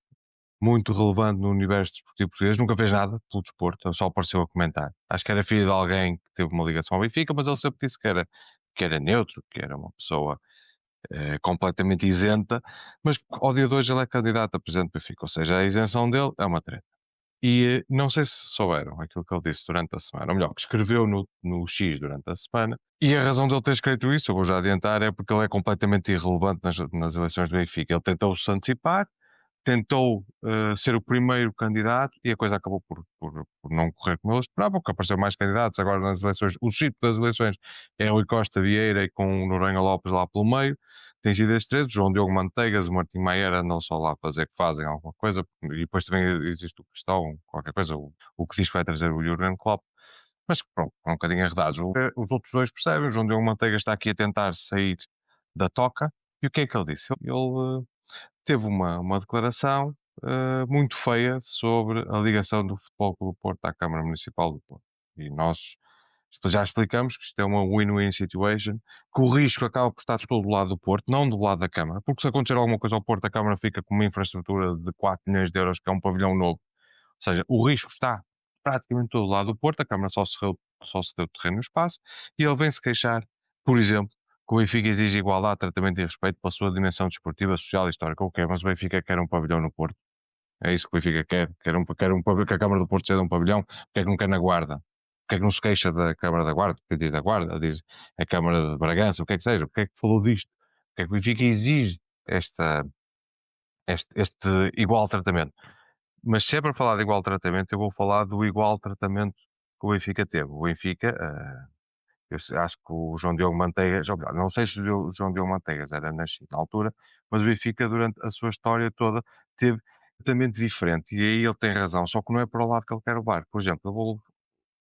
muito relevante no universo desportivo português, nunca fez nada pelo desporto, ele só apareceu a comentar. Acho que era filho de alguém que teve uma ligação ao Benfica, mas ele sempre disse que era neutro, que era uma pessoa completamente isenta, mas ao dia de hoje ele é candidato a presidente do Benfica, ou seja, a isenção dele é uma treta. E não sei se souberam aquilo que ele disse durante a semana, ou melhor, que escreveu no X durante a semana, e a razão dele ter escrito isso, eu vou já adiantar, é porque ele é completamente irrelevante nas eleições do Benfica. Ele tentou-se antecipar, tentou ser o primeiro candidato e a coisa acabou por não correr como ele esperava, porque apareceram mais candidatos agora nas eleições. O chip das eleições é Rui Costa Vieira e com o Noronha Lopes lá pelo meio. Tem sido estes três, o João Diogo Manteigas, o Martim Maier andam só lá para dizer que fazem alguma coisa, e depois também existe o Cristóvão, qualquer coisa, o que diz que vai trazer o Jurgen Klopp. Mas pronto, é um bocadinho arredados. Os outros dois percebem, o João Diogo Manteigas está aqui a tentar sair da toca. E o que é que ele disse? Ele teve uma declaração muito feia sobre a ligação do Futebol Clube do Porto à Câmara Municipal do Porto. E nós já explicamos que isto é uma win-win situation, que o risco acaba por estar todo do lado do Porto, não do lado da Câmara, porque se acontecer alguma coisa ao Porto, a Câmara fica com uma infraestrutura de 4 milhões de euros, que é um pavilhão novo. Ou seja, o risco está praticamente todo do lado do Porto, a Câmara só se deu terreno no espaço, e ele vem-se queixar, por exemplo, que o Benfica exige igualdade, tratamento e respeito pela sua dimensão desportiva, social e histórica. Ok, mas o Benfica quer um pavilhão no Porto. É isso que o Benfica quer. Quer pavilhão, que a Câmara do Porto seja um pavilhão. Porque é que não quer na Guarda? Porque é que não se queixa da Câmara da Guarda? Porque diz da Guarda, diz a Câmara de Bragança, o que é que seja. Porque é que falou disto? Porque é que o Benfica exige este igual tratamento? Mas se é para falar de igual tratamento, eu vou falar do igual tratamento que o Benfica teve. O Benfica, eu acho que o João Diogo Manteigas, ou melhor, não sei se o João Diogo Manteigas era nascido na altura, mas o Benfica, durante a sua história toda, teve completamente diferente. E aí ele tem razão, só que não é para o lado que ele quer levar. Por exemplo, eu vou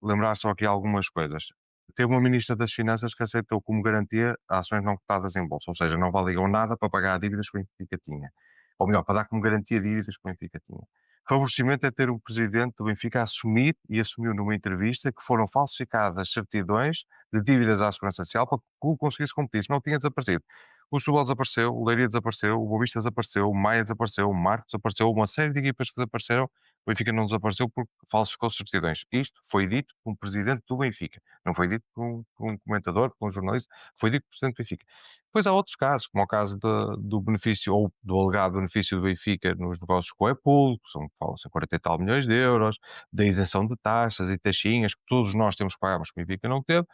lembrar só aqui algumas coisas. Teve uma ministra das Finanças que aceitou como garantia ações não cotadas em bolsa, ou seja, não valiam nada para pagar dívidas que o Benfica tinha. Ou melhor, para dar como garantia dívidas que o Benfica tinha. Favorecimento é ter um presidente do Benfica a assumir, e assumiu numa entrevista, que foram falsificadas certidões de dívidas à Segurança Social para que o conseguisse cumprir. Isso não tinha desaparecido. O Setúbal desapareceu, o Leiria desapareceu, o Boa Vista desapareceu, o Maia desapareceu, o Marcos desapareceu, uma série de equipas que desapareceram O Benfica não desapareceu porque falsificou certidões. Isto foi dito por um presidente do Benfica. Não foi dito por um comentador, por um jornalista, foi dito por presidente do Benfica. Depois há outros casos, como o caso do benefício ou do alegado benefício do Benfica nos negócios com o Epul, que falam-se em 40 e tal milhões de euros, da isenção de taxas e taxinhas que todos nós temos que pagar, mas que o Benfica não teve.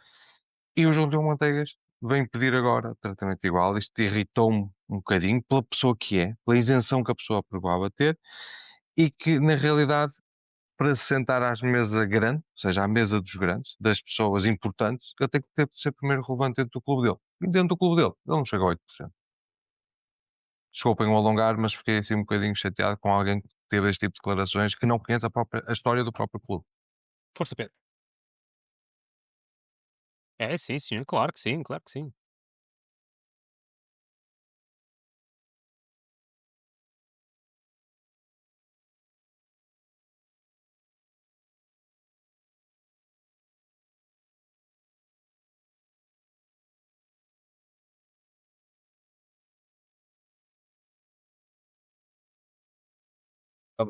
E o João Diogo Manteigas vem pedir agora tratamento igual. Isto irritou-me um bocadinho pela pessoa que é, pela isenção que a pessoa pregava ter e que, na realidade, para se sentar à mesa grande, ou seja, à mesa dos grandes, das pessoas importantes, ele tem que ter de ser primeiro relevante dentro do clube dele. E dentro do clube dele, ele não chega a 8%. Desculpem o alongar, mas fiquei assim um bocadinho chateado com alguém que teve este tipo de declarações que não conhece a história do próprio clube. Força, Pedro. É, sim, senhor. Claro que sim, claro que sim.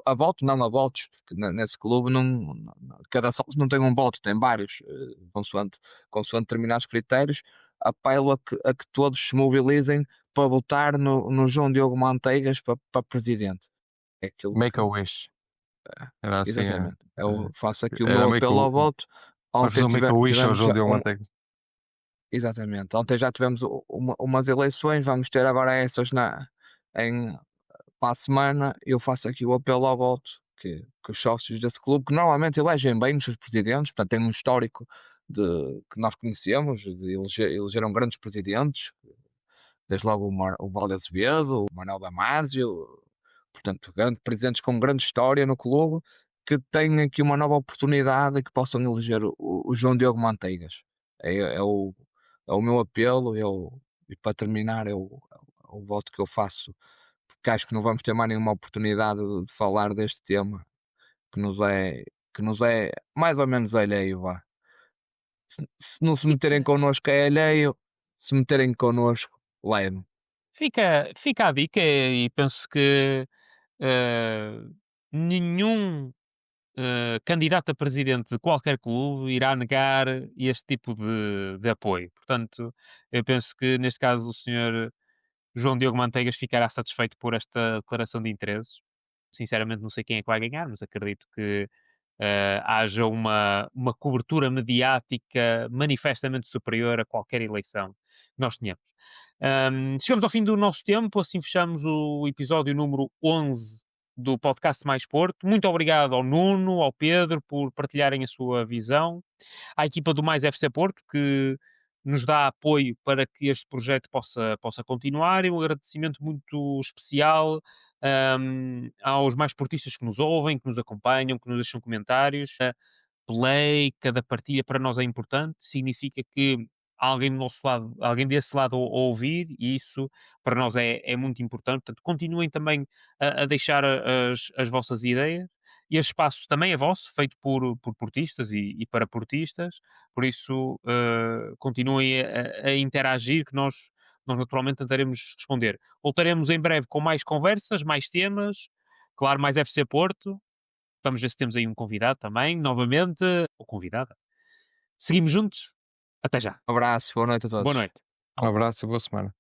A voto, não a votos, porque nesse clube cada sócio não tem um voto, tem vários, consoante determinados critérios. Apelo a que todos se mobilizem para votar no João Diogo Manteigas para presidente. É aquilo Make que, a wish. Era assim, exatamente. Eu faço aqui o era meu meio que apelo ao voto. vai fazer Ontem um make a wish ao tivemos João já Diogo Manteigas. exatamente. Ontem já tivemos umas eleições, vamos ter agora essas em, para a semana. Eu faço aqui o apelo ao voto que os sócios desse clube, que normalmente elegem bem os seus presidentes, portanto tem um histórico que nós conhecemos, elegeram grandes presidentes, desde logo o Valde Azevedo, o Manuel Damasio, portanto, grandes presidentes com grande história no clube, que têm aqui uma nova oportunidade e que possam eleger o João Diogo Manteigas. É o meu apelo, e para terminar, é o voto que eu faço, porque acho que não vamos ter mais nenhuma oportunidade de falar deste tema que nos é, que nos é mais ou menos alheio, vá. Se não se meterem Fica, connosco é alheio, se meterem connosco, leve. fica a dica e penso que eh, nenhum candidato a presidente de qualquer clube irá negar este tipo de apoio. Portanto, eu penso que neste caso o senhor João Diogo Manteigas ficará satisfeito por esta declaração de interesses. Sinceramente, não sei quem é que vai ganhar, mas acredito que haja uma cobertura mediática manifestamente superior a qualquer eleição que nós tenhamos. Chegamos ao fim do nosso tempo, assim fechamos o episódio número 11 do podcast Mais Porto. Muito obrigado ao Nuno, ao Pedro, por partilharem a sua visão, à equipa do Mais FC Porto, que nos dá apoio para que este projeto possa continuar, e um agradecimento muito especial aos mais portistas que nos ouvem, que nos acompanham, que nos deixam comentários. Play, cada partilha para nós é importante, significa que há alguém do nosso lado, alguém desse lado a ouvir, e isso para nós é muito importante. Portanto, continuem também a deixar as vossas ideias. E este espaço também é vosso, feito por portistas e para portistas, por isso continuem a interagir, que nós naturalmente tentaremos responder. Voltaremos em breve com mais conversas, mais temas, claro, mais FC Porto. Vamos ver se temos aí um convidado também, novamente, ou convidada. Seguimos juntos? Até já. Um abraço, boa noite a Boa todos. noite. Um abraço e boa semana.